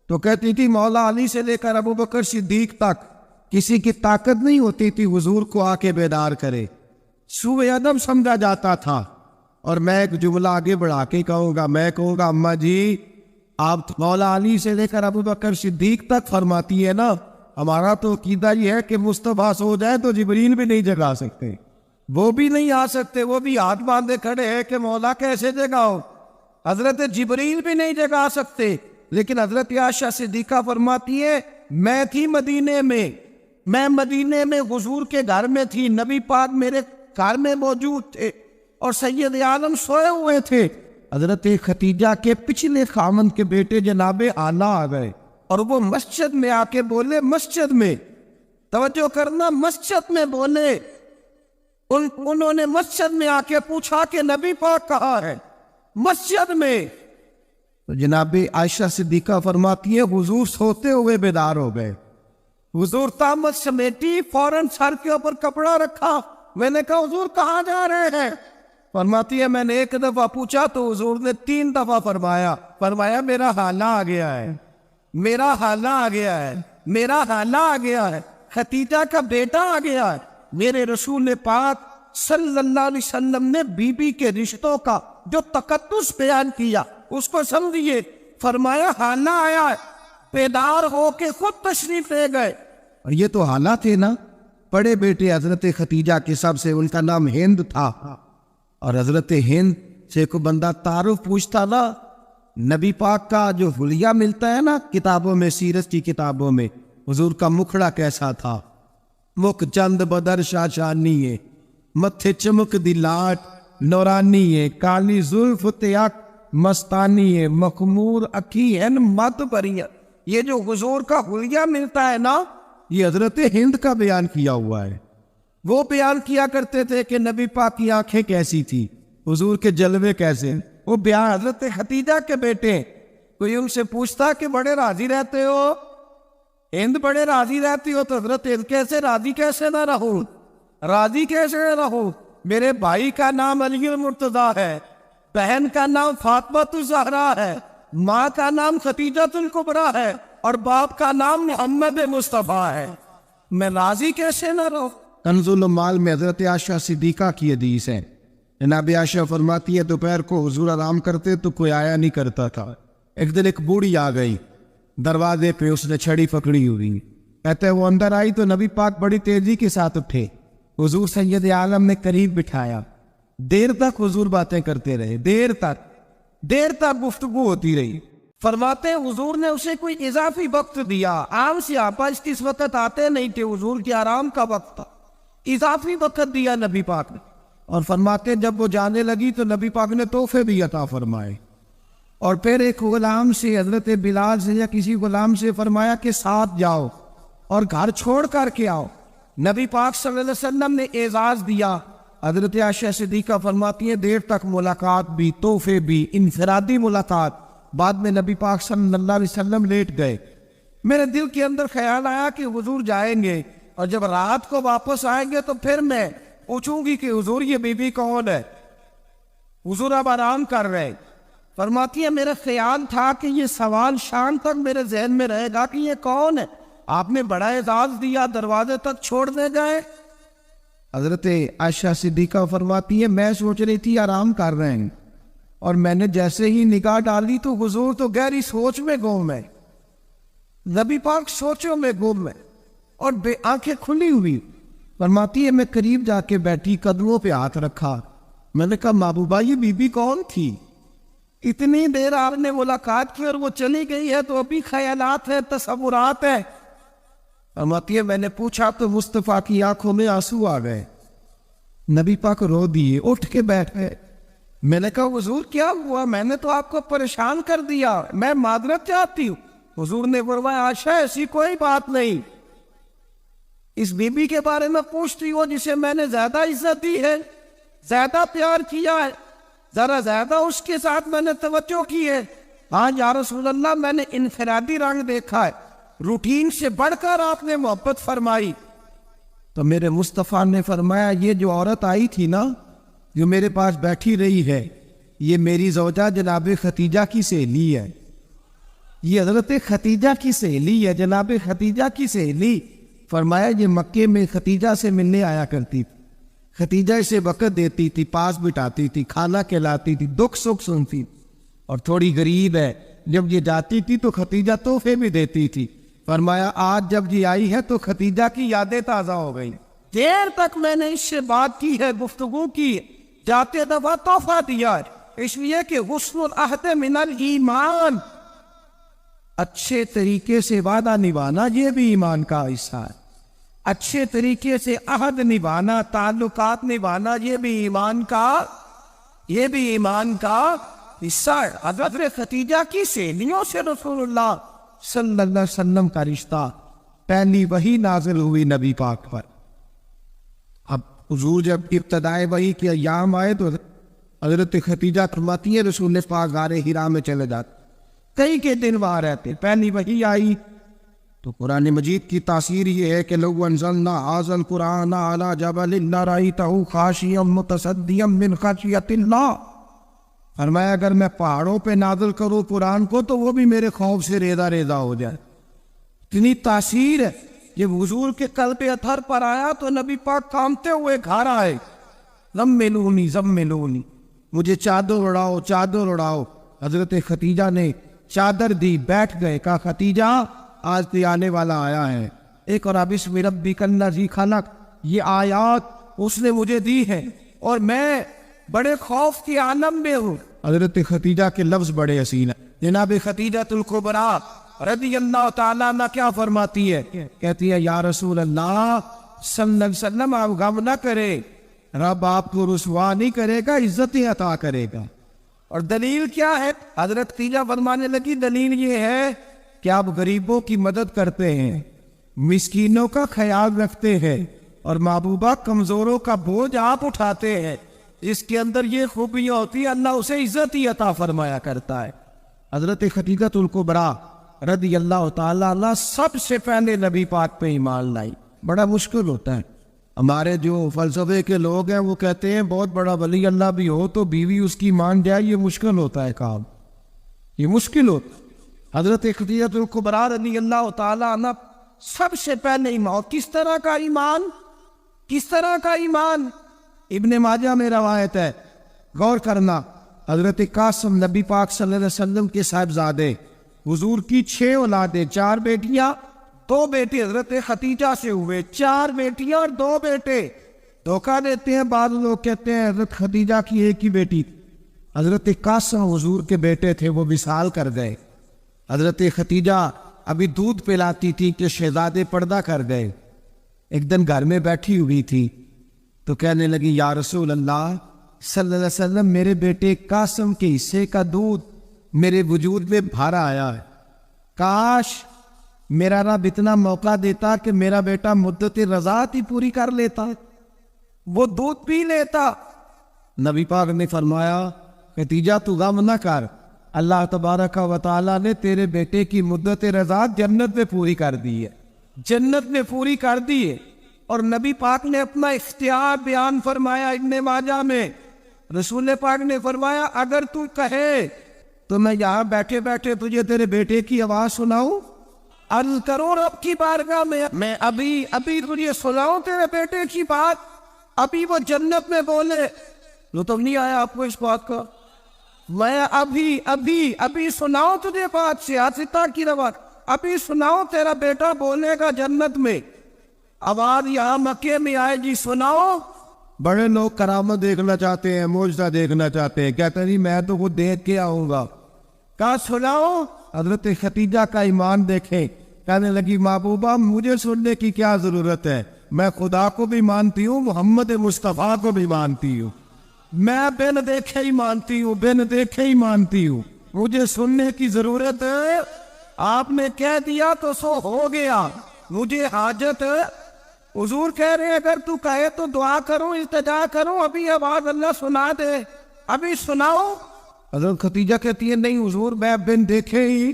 تو کہتی تھی مولا علی سے لے کر ابو بکر صدیق تک کسی کی طاقت نہیں ہوتی تھی حضور کو آ کے بیدار کرے. سوء ادب سمجھا جاتا تھا. اور میں ایک جملہ آگے بڑھا کے کہوں گا، میں کہوں گا اماں جی آپ مولا علی سے لے کر ابو بکر صدیق تک فرماتی ہے نا، ہمارا تو عقیدہ یہ ہے کہ مصطفیٰ سو جائے تو جبریل بھی نہیں جگا سکتے، وہ بھی نہیں آ سکتے، وہ بھی ہاتھ باندھے کھڑے ہیں کہ مولا کیسے جگاؤ. حضرت جبریل بھی نہیں جگا سکتے. لیکن حضرت عائشہ صدیقہ فرماتی ہے میں تھی مدینے میں حضور کے گھر میں تھی، نبی پاک میرے گھر میں موجود تھے اور سید عالم سوئے ہوئے تھے. حضرت ختیجہ کے پچھلے خامن کے بیٹے جناب آلہ آ گئے اور وہ مسجد میں آ کے بولے، مسجد میں توجہ کرنا، مسجد میں بولے. انہوں نے مسجد میں آ کے پوچھا کہ نبی پاک کہاں ہے؟ مسجد میں. تو جناب عائشہ صدیقہ فرماتی ہے حضور سوتے ہوئے بیدار ہو گئے. حضور طامت سمیٹی، فوراً سر کے اوپر کپڑا رکھا. میں نے کہا حضور کہاں جا رہے ہیں؟ فرماتی ہے میں نے 1 دفعہ پوچھا تو حضور نے 3 دفعہ فرمایا میرا حالہ آ گیا ہے، میرا حالہ آ گیا ہے، میرا حالہ آ گیا ہے، ختیجہ کا بیٹا آ گیا ہے. میرے رسول پاک صلی اللہ علیہ وسلم نے بی بی کے رشتوں کا جو تقدس بیان کیا اس کو سمجھیے. فرمایا حالہ آیا ہے، بیدار ہو کے خود تشریف لے گئے. اور یہ تو حالہ تھے نا، بڑے بیٹے حضرت ختیجہ کے سب سے، ان کا نام ہند تھا. اور حضرت ہند سے کوئی بندہ تعارف پوچھتا نا، نبی پاک کا جو حلیہ ملتا ہے نا کتابوں میں، سیرت کی کتابوں میں، حضور کا مکھڑا کیسا تھا. مکھ چند بدر شاشانی ہے، متھے چمک دی لاٹ نورانی ہے، کالی زلف تیاک مستانی ہے، مخمور اکھی ہے مت بریت. یہ جو حضور کا حلیہ ملتا ہے نا، یہ حضرت ہند کا بیان کیا ہوا ہے. وہ بیان کیا کرتے تھے کہ نبی پاک کی آنکھیں کیسی تھی، حضور کے جلوے کیسے. وہ بیان حضرت ختیجہ کے بیٹے. کوئی ان سے پوچھتا کہ بڑے راضی رہتے ہو، ہند بڑے راضی رہتی ہو، تو حضرت ہند کیسے راضی کیسے نہ رہوں، راضی کیسے نہ رہوں. میرے بھائی کا نام علی المرتضیٰ ہے، بہن کا نام فاطمہ الزہرا ہے، ماں کا نام ختیجہ الکبریٰ ہے اور باپ کا نام محمد مصطفیٰ ہے. میں راضی کیسے نہ رہوں؟ کنز المال میں حضرت عائشہ صدیقہ کی حدیث ہے، جناب عائشہ فرماتی ہے دوپہر کو حضور آرام کرتے تو کوئی آیا نہیں کرتا تھا۔ ایک دن ایک بوڑھی آ گئی دروازے پہ، اس نے چھڑی پکڑی ہوئی، کہتے وہ اندر آئی تو نبی پاک بڑی تیزی کے ساتھ اٹھے، حضور سید عالم نے قریب بٹھایا، دیر تک حضور باتیں کرتے رہے، دیر تک گفتگو ہوتی رہی۔ فرماتے ہیں حضور نے اسے کوئی اضافی وقت دیا، عام صحابہ اس وقت آتے نہیں تھے، حضور کے آرام کا وقت تھا، اضافی وقت دیا نبی پاک نے۔ اور فرماتے جب وہ جانے لگی تو نبی پاک نے تحفے بھی عطا فرمائے، اور پھر ایک غلام سے، حضرت بلال سے یا کسی غلام سے فرمایا کہ ساتھ جاؤ اور گھر چھوڑ کر کے آؤ۔ نبی پاک صلی اللہ علیہ وسلم نے اعزاز دیا۔ حضرت عائشہ صدیقہ فرماتی ہیں دیر تک ملاقات بھی، تحفے بھی، انفرادی ملاقات۔ بعد میں نبی پاک صلی اللہ علیہ وسلم لیٹ گئے، میرے دل کے اندر خیال آیا کہ حضور جائیں گے اور جب رات کو واپس آئیں گے تو پھر میں پوچھوں گی کہ حضور یہ بی بی کون ہے، حضور اب آرام کر رہے ہیں۔ فرماتی ہے میرا خیال تھا کہ یہ سوال شام تک میرے ذہن میں رہے گا کہ یہ کون ہے، آپ نے بڑا اعزاز دیا، دروازے تک چھوڑ دے گئے۔ حضرت عائشہ صدیقہ فرماتی ہے میں سوچ رہی تھی آرام کر رہے ہیں، اور میں نے جیسے ہی نگاہ ڈالی تو حضور تو گہری سوچ میں گم ہے، نبی پاک سوچوں میں گم ہے اور بے آنکھیں کھلی ہوئی۔ فرماتی ہے میں قریب جا کے بیٹھی، قدموں پہ ہاتھ رکھا، میں نے کہا محبوبہ یہ بی بی کون تھی؟ اتنی دیر آپ نے ملاقات کی اور وہ چلی گئی ہے تو ابھی خیالات ہیں، تصورات ہیں۔ فرماتی ہے میں نے پوچھا تو مصطفیٰ کی آنکھوں میں آنسو آ گئے، نبی پاک رو دیے، اٹھ کے بیٹھ گئے۔ میں نے کہا حضور کیا ہوا؟ میں نے تو آپ کو پریشان کر دیا، میں معذرت چاہتی ہوں۔ حضور نے فرمایا عائشہ ایسی کوئی بات نہیں، اس بی بی کے بارے میں پوچھتی ہو جسے میں نے زیادہ عزت دی ہے، زیادہ پیار کیا ہے، ذرا زیادہ اس کے ساتھ میں نے توجہ کی ہے۔ ہاں یا رسول اللہ میں نے انفرادی رنگ دیکھا ہے، روٹین سے بڑھ کر آپ نے محبت فرمائی۔ تو میرے مصطفیٰ نے فرمایا یہ جو عورت آئی تھی نا، جو میرے پاس بیٹھی رہی ہے، یہ میری زوجہ جناب ختیجہ کی سہیلی ہے، یہ حضرت ختیجہ کی سہیلی ہے، جناب ختیجہ کی سہیلی۔ فرمایا یہ مکے میں ختیجہ سے ملنے آیا کرتی تھی، ختیجہ اسے وقت دیتی تھی، پاس بٹھاتی تھی، کھانا کھلاتی تھی، دکھ سکھ سنتی، اور تھوڑی غریب ہے، جب یہ جاتی تھی تو ختیجہ تحفے بھی دیتی تھی۔ فرمایا آج جب یہ آئی ہے تو ختیجہ کی یادیں تازہ ہو گئی، دیر تک میں نے اس سے بات کی ہے، گفتگو کی، جاتے دفعہ تحفہ دیا ہے، اس لیے کہ حسن العہد من الایمان، اچھے طریقے سے وعدہ نبھانا یہ بھی ایمان کا حصہ ہے، اچھے طریقے سے عہد نبھانا، تعلقات نبھانا یہ بھی ایمان کا حصہ ہے۔ حضرت ختیجہ کی سہیلیوں سے رسول اللہ صلی اللہ علیہ وسلم کا رشتہ، پہلی وحی نازل ہوئی نبی پاک پر۔ اب حضور جب ابتدائے وحی کے ایام آئے تو حضرت ختیجہ فرماتی ہے رسول پاک غار حرا میں چلے جاتے، کئی کے دن وہاں رہتے، پہلی وحی آئی تو قرآن مجید کی تاثیر یہ ہے کہ لو انزلنا ھذا القرآن علی جبل لرأیتہ خاشعا متصدعا من خشیۃ اللہ، فرمایا اگر میں پہاڑوں پہ نازل کروں قرآن کو تو وہ بھی میرے خوف سے ریزہ ریزہ ہو جائے، اتنی تاثیر ہے۔ جب حضور کے قلب اطہر پر آیا تو نبی پاک کانپتے ہوئے گھر آئے، زملونی زملونی، مجھے چادر اڑاؤ چادر اڑاؤ۔ حضرت ختیجہ نے چادر دی، بیٹھ گئے، کہا ختیجہ آج تو آنے والا آیا ہے، ایک اور بسم ربک الذی خلق، یہ آیات اس نے مجھے دی ہے اور میں بڑے خوف کے عالم میں ہوں۔ حضرت ختیجہ کے لفظ بڑے حسین ہیں، جناب ختیجہ الکبریٰ رضی اللہ تعالیٰ عنہ کیا فرماتی ہے؟ کہتی ہے یا رسول اللہ صلی اللہ علیہ وسلم آپ غم نہ کرے، رب آپ کو رسوا نہیں کرے گا، عزتیں عطا کرے گا۔ اور دلیل کیا ہے؟ حضرت ختیجہ فرمانے لگی دلیل یہ ہے کہ آپ غریبوں کی مدد کرتے ہیں، مسکینوں کا خیال رکھتے ہیں، اور محبوبہ کمزوروں کا بوجھ آپ اٹھاتے ہیں، اس کے اندر یہ خوبیاں ہوتی ہیں، اللہ اسے عزت ہی عطا فرمایا کرتا ہے۔ حضرت ختیجہ الکبریٰ رضی اللہ تعالیٰ عنہ سب سے پہلے نبی پاک پہ ایمان لائی۔ بڑا مشکل ہوتا ہے، ہمارے جو فلسفے کے لوگ ہیں وہ کہتے ہیں بہت بڑا ولی اللہ بھی ہو تو بیوی اس کی مان جائے، یہ مشکل ہوتا ہے کام، یہ مشکل ہوتا ہے۔ حضرت ختیجہ الکبریٰ رضی اللہ تعالیٰ عنہ سب سے پہلے ایمان، کس طرح کا ایمان؟ کس طرح کا ایمان؟ ابن ماجہ میں روایت ہے، غور کرنا، حضرت قاسم نبی پاک صلی اللہ علیہ وسلم کے صاحبزادے، حضور کی 6 اولادیں، 4 بیٹیاں 2 بیٹے حضرت ختیجہ سے ہوئے، 4 بیٹیاں اور 2 بیٹے۔ دھوکہ دیتے ہیں بعض لوگ، کہتے ہیں حضرت ختیجہ کی ایک ہی بیٹی تھی۔ حضرت قاسم حضور کے بیٹے تھے، وہ وصال کر گئے۔ حضرت ختیجہ ابھی دودھ پلاتی تھی کہ شہزادے پردہ کر گئے۔ ایک دن گھر میں بیٹھی ہوئی تھی تو کہنے لگی، یا رسول اللہ صلی اللہ علیہ وسلم، میرے بیٹے قاسم کے حصے کا دودھ میرے وجود میں بھر آیا ہے، کاش میرا رب اتنا موقع دیتا کہ میرا بیٹا مدت رضاعت ہی پوری کر لیتا، وہ دودھ پی لیتا۔ نبی پاک نے فرمایا، ختیجہ تو غم نہ کر، اللہ تبارک و تعالیٰ نے تیرے بیٹے کی مدت رضاعت جنت میں پوری کر دی ہے، جنت میں پوری کر دی ہے۔ اور نبی پاک نے اپنا اختیار بیان فرمایا ابن ماجہ میں، رسول پاک نے فرمایا، اگر تو کہے تو میں یہاں بیٹھے بیٹھے تجھے تیرے بیٹے کی آواز سناؤں، عرض کرو رب کی بارگاہ میں ابھی تجھے سناؤں تیرے بیٹے کی بات، ابھی وہ جنت میں بولے۔ لطف نہیں آیا آپ کو اس بات کا؟ میں ابھی سناؤں تجھے بات، سیاستہ کی روایت، ابھی سناؤں تیرا بیٹا بولے گا جنت میں، آواز یہاں مکے میں آئے گی، سناؤ۔ بڑے لوگ کرامت دیکھنا چاہتے ہیں، معجزہ دیکھنا چاہتے ہیں، کہتے ہیں میں تو وہ دیکھ کے آؤں گا۔ کہا سناؤ۔ حضرت ختیجہ کا ایمان دیکھیں، کہنے لگی، محبوبہ مجھے سننے کی کیا ضرورت ہے، میں خدا کو بھی مانتی ہوں، محمد مصطفیٰ کو بھی مانتی ہوں، میں بن دیکھے ہی مانتی ہوں، بن دیکھے ہی مانتی ہوں، مجھے سننے کی ضرورت ہے، آپ نے کہہ دیا تو سو ہو گیا، مجھے حاجت ہے۔ حضور کہہ رہے ہیں اگر تو کہے تو دعا کروں، التجا کروں، ابھی آواز اللہ سنا دے، ابھی سناؤ۔ حضرت ختیجہ کہتی ہے، نہیں حضور، میں بن دیکھے ہی،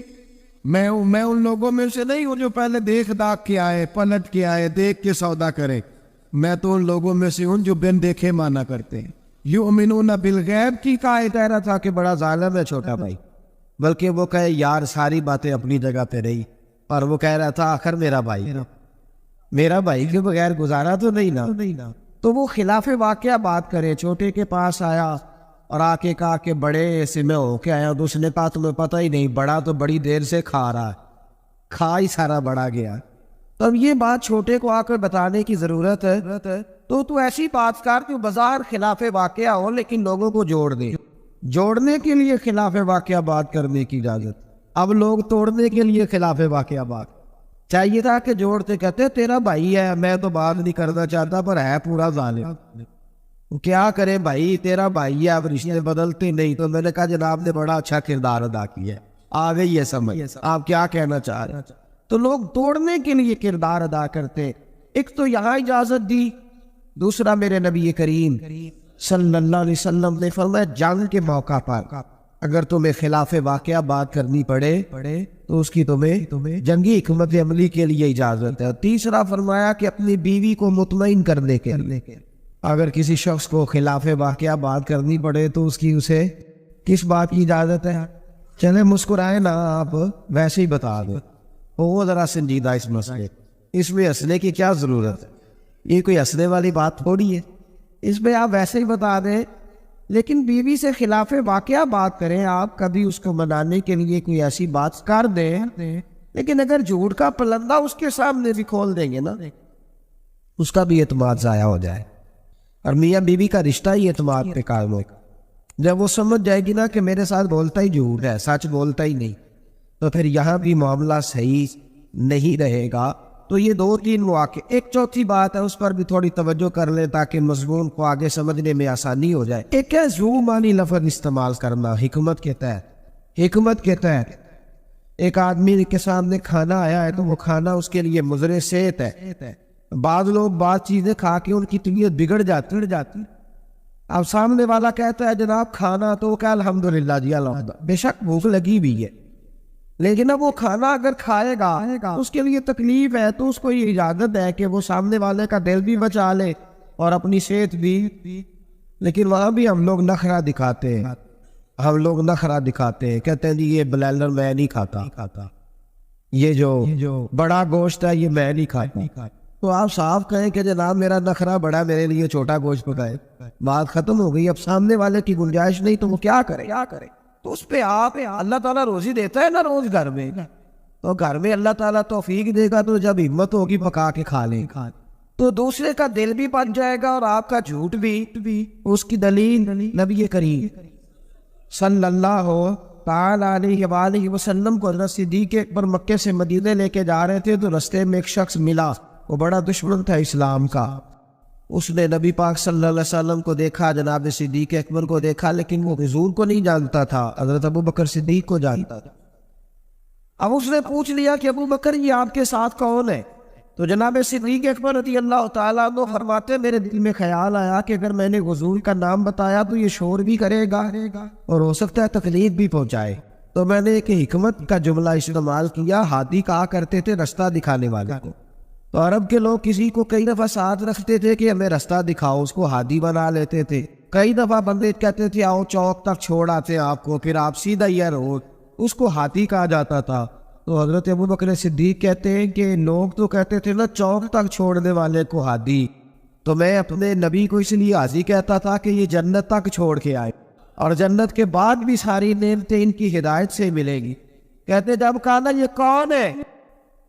میں ان لوگوں میں سے نہیں ہوں جو پہلے دیکھ داکھ کے آئے، پلٹ کے آئے، دیکھ کے سودا کرے، میں تو ان لوگوں میں سے ہوں جو بن دیکھے مانا کرتے ہیں۔ یؤمنون بالغیب کی کا کہہ رہا تھا کہ بڑا ظالم ہے چھوٹا بھائی، بلکہ وہ کہے یار ساری باتیں اپنی جگہ پہ رہی، اور وہ کہہ رہا تھا آخر میرا بھائی کے بغیر گزارا تو نہیں نا، تو وہ خلاف واقعہ بات کرے۔ چھوٹے کے پاس آیا اور آ کے کہا کہ بڑے ایسے میں ہو کے آیا، دوسرے نے کہا تمہیں پتہ ہی نہیں، بڑا تو بڑی دیر سے کھا رہا ہے، کھا ہی سارا بڑا گیا۔ تو اب یہ بات چھوٹے کو آ کر بتانے کی ضرورت ہے، تو ایسی بات کر کہ بظاہر خلاف واقعہ ہو لیکن لوگوں کو جوڑ دے، جوڑنے کے لیے خلاف واقعہ بات کرنے کی اجازت۔ اب لوگ توڑنے کے لیے خلاف واقعہ بات چاہیے تھا کہ جوڑتے، کہتے تیرا بھائی ہے، میں تو بات نہیں کرنا چاہتا پر ہے پورا ظالم، کیا کرے بھائی، تیرا بھائی ہے، اب رشتے بدلتے نہیں۔ تو میں نے کہا جناب نے بڑا اچھا کردار ادا کیا ہے، آ گئی ہے سمجھ، آپ کیا کہنا چاہ رہے ہیں۔ تو لوگ توڑنے کے لیے کردار ادا کرتے، ایک تو یہاں اجازت دی، دوسرا میرے نبی کریم صلی اللہ علیہ وسلم نے فرمایا جنگ کے موقع پر اگر تمہیں خلاف واقعہ بات کرنی پڑے تو اس کی تمہیں جنگی حکمت عملی کے لیے اجازت ہے۔ تیسرا فرمایا کہ اپنی بیوی کو مطمئن کرنے کے لیے اگر کسی شخص کو خلاف واقعہ بات کرنی پڑے تو اسے کس بات کی اجازت ہے؟ چلے مسکرائے نا آپ، ویسے ہی بتا دو، وہ ذرا سنجیدہ اس مسئلے، اس میں ہنسنے کی کیا ضرورت ہے، یہ کوئی ہنسنے والی بات تھوڑی ہے، اس میں آپ ویسے ہی بتا دیں۔ لیکن بیوی سے خلاف واقعہ بات کریں آپ، کبھی اس کو منانے کے لیے کوئی ایسی بات کر دیں، لیکن اگر جھوٹ کا پلندہ اس کے سامنے بھی کھول دیں گے نا، اس کا بھی اعتماد ضائع ہو جائے، اور میاں بیوی کا رشتہ ہی اعتماد پہ قائم ہوگا۔ جب وہ سمجھ جائے گی نا کہ میرے ساتھ بولتا ہی جھوٹ ہے، سچ بولتا ہی نہیں، تو پھر یہاں بھی معاملہ صحیح نہیں رہے گا۔ تو یہ 2-3 مواقع، ایک چوتھی بات ہے اس پر بھی تھوڑی توجہ کر لیں تاکہ مضمون کو آگے سمجھنے میں آسانی ہو جائے۔ ایک ہے ذو معنی لفظ استعمال کرنا حکمت کے تحت۔ ایک آدمی کے سامنے کھانا آیا ہے تو وہ کھانا اس کے لیے مضر صحت ہے۔ بعض لوگ بعض چیزیں کھا کے ان کی طبیعت بگڑ جاتی۔ اب سامنے والا کہتا ہے جناب کھانا، تو وہ کہا الحمدللہ جی الحمدللہ، بے شک بھوک لگی بھی ہے، لیکن اب وہ کھانا اگر کھائے گا اس کے لیے تکلیف ہے، تو اس کو یہ اجازت ہے کہ وہ سامنے والے کا دل بھی بچا لے اور اپنی صحت بھی۔ لیکن وہاں بھی ہم لوگ نخرہ دکھاتے ہیں، کہتے ہیں جی یہ بلائلر میں نہیں کھاتا، یہ جو بڑا گوشت ہے یہ میں نہیں کھاتا، تو آپ صاف کہیں کہ جناب میرا نخرا بڑا، میرے لیے چھوٹا گوشت پکائے، بات ختم ہو گئی. اب سامنے والے کی گنجائش نہیں تو وہ کیا کرے؟ تو اس پہ آپ اللہ تعالیٰ روزی دیتا ہے نا روز گھر میں، تو گھر میں اللہ تعالیٰ توفیق دے گا تو جب ہمت ہوگی پکا کے کھا لیں. تو دوسرے کا دل بھی بن جائے گا اور آپ کا جھوٹ بھی. اس کی دلیل نبی کریم صلی اللہ تعالی علیہ وآلہ وسلم کو حضرت صدیق اکبر مکے سے مدینے لے کے جا رہے تھے تو رستے میں ایک شخص ملا، وہ بڑا دشمن تھا اسلام کا. اس نے نبی پاک صلی اللہ علیہ وسلم کو دیکھا، جناب صدیق اکبر کو دیکھا، لیکن وہ حضور کو نہیں جانتا تھا، حضرت ابو بکر صدیق کو جانتا تھا. اب اس نے پوچھ لیا کہ ابو بکر یہ آپ کے ساتھ کون ہے؟ تو جناب صدیق اکبر رضی اللہ تعالیٰ عنہ فرماتے میرے دل میں خیال آیا کہ اگر میں نے حضور کا نام بتایا تو یہ شور بھی کرے گا اور ہو سکتا ہے تکلیف بھی پہنچائے. تو میں نے ایک حکمت کا جملہ استعمال کیا، ہادی کہا کرتے تھے رستہ دکھانے والے کو. تو عرب کے لوگ کسی کو کئی دفعہ ساتھ رکھتے تھے کہ ہمیں رستہ دکھاؤ، اس کو ہادی بنا لیتے تھے. کئی دفعہ بندے کہتے تھے آؤ چوک تک چھوڑ آتے ہیں آپ کو، پھر آپ سیدھا یہ روڈ، اس کو ہادی کہا جاتا تھا. تو حضرت ابو بکر صدیق کہتے ہیں کہ لوگ تو کہتے تھے نا چوک تک چھوڑنے والے کو ہادی، تو میں اپنے نبی کو اس لیے حاضی کہتا تھا کہ یہ جنت تک چھوڑ کے آئے اور جنت کے بعد بھی ساری نعمتیں ان کی ہدایت سے ملے گی. کہتے جب کہا نا یہ کون ہے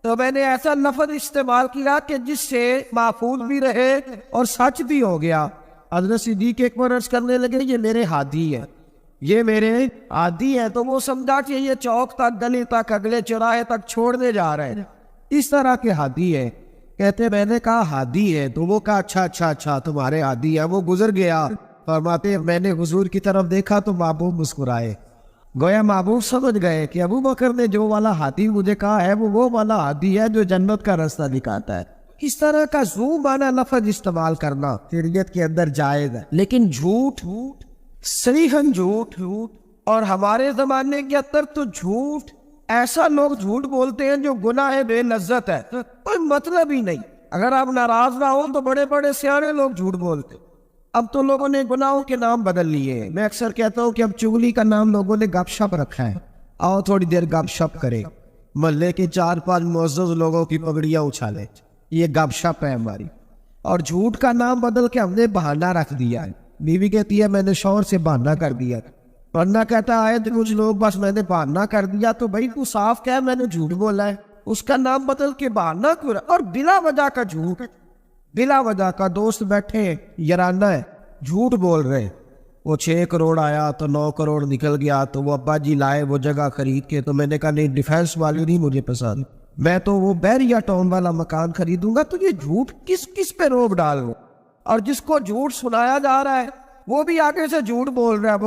تو میں نے ایسا لفظ استعمال کیا کہ جس سے محفوظ بھی رہے اور سچ بھی ہو گیا. حضرت صدیق اکبر عرض کرنے لگے یہ میرے ہادی ہے، یہ میرے عادی ہے. تو وہ سمجھا کہ یہ چوک تک، گلی تک، اگلے چوراہے تک چھوڑنے جا رہے ہیں، اس طرح کے ہادی ہے. کہتے میں نے کہا ہادی ہے، تو وہ کہا اچھا تمہارے ہادی ہے. وہ گزر گیا. فرماتے میں نے حضور کی طرف دیکھا تو محبوب مسکرائے، گویا محبوب سمجھ گئے کہ ابو بکر نے جو والا ہادی مجھے کہا ہے وہ والا ہادی ہے جو جنت کا راستہ دکھاتا ہے. اس طرح کا زو معنی لفظ استعمال کرنا شریعت کے اندر جائز ہے، لیکن جھوٹ صریحاً جھوٹ. اور ہمارے زمانے کے اندر تو جھوٹ، ایسا لوگ جھوٹ بولتے ہیں جو گناہ بے لذت ہے، کوئی مطلب ہی نہیں. اگر آپ ناراض نہ ہو تو بڑے بڑے سیانے لوگ جھوٹ بولتے. اب تو لوگوں نے گناہوں کے نام بدل لیے. میں اکثر کہتا ہوں کہ اب چغلی کا نام لوگوں نے گپ شپ رکھا ہے. آؤ تھوڑی دیر گپ شپ کرے، محلے کے 4-5 معزز لوگوں کی پگڑیاں اچھالے، یہ گپ شپ ہے ہماری. اور جھوٹ کا نام بدل کے ہم نے بہانہ رکھ دیا ہے. بیوی کہتی ہے میں نے شوہر سے بہانہ کر دیا، ورنہ کہتا ہے کچھ لوگ بس میں نے بہانہ کر دیا. تو بھائی تو صاف کہہ میں نے جھوٹ بولا ہے، اس کا نام بدل کے بہانہ کیوں؟ اور بلا وجہ کا جھوٹ، بلا وجہ کا. دوست بیٹھے یارانہ ہے، جھوٹ بول رہے، وہ 6 کروڑ آیا تو 9 کروڑ نکل گیا، تو وہ ابا جی لائے وہ جگہ خرید کے. تو میں نے کہا نہیں ڈیفینس والی نہیں مجھے پسند، میں تو وہ بیریا ٹاؤن والا مکان خریدوں گا. تو یہ جھوٹ کس پہ روب ڈال رہا؟ اور جس کو جھوٹ سنایا جا رہا ہے وہ بھی آگے سے جھوٹ بول رہا ہے.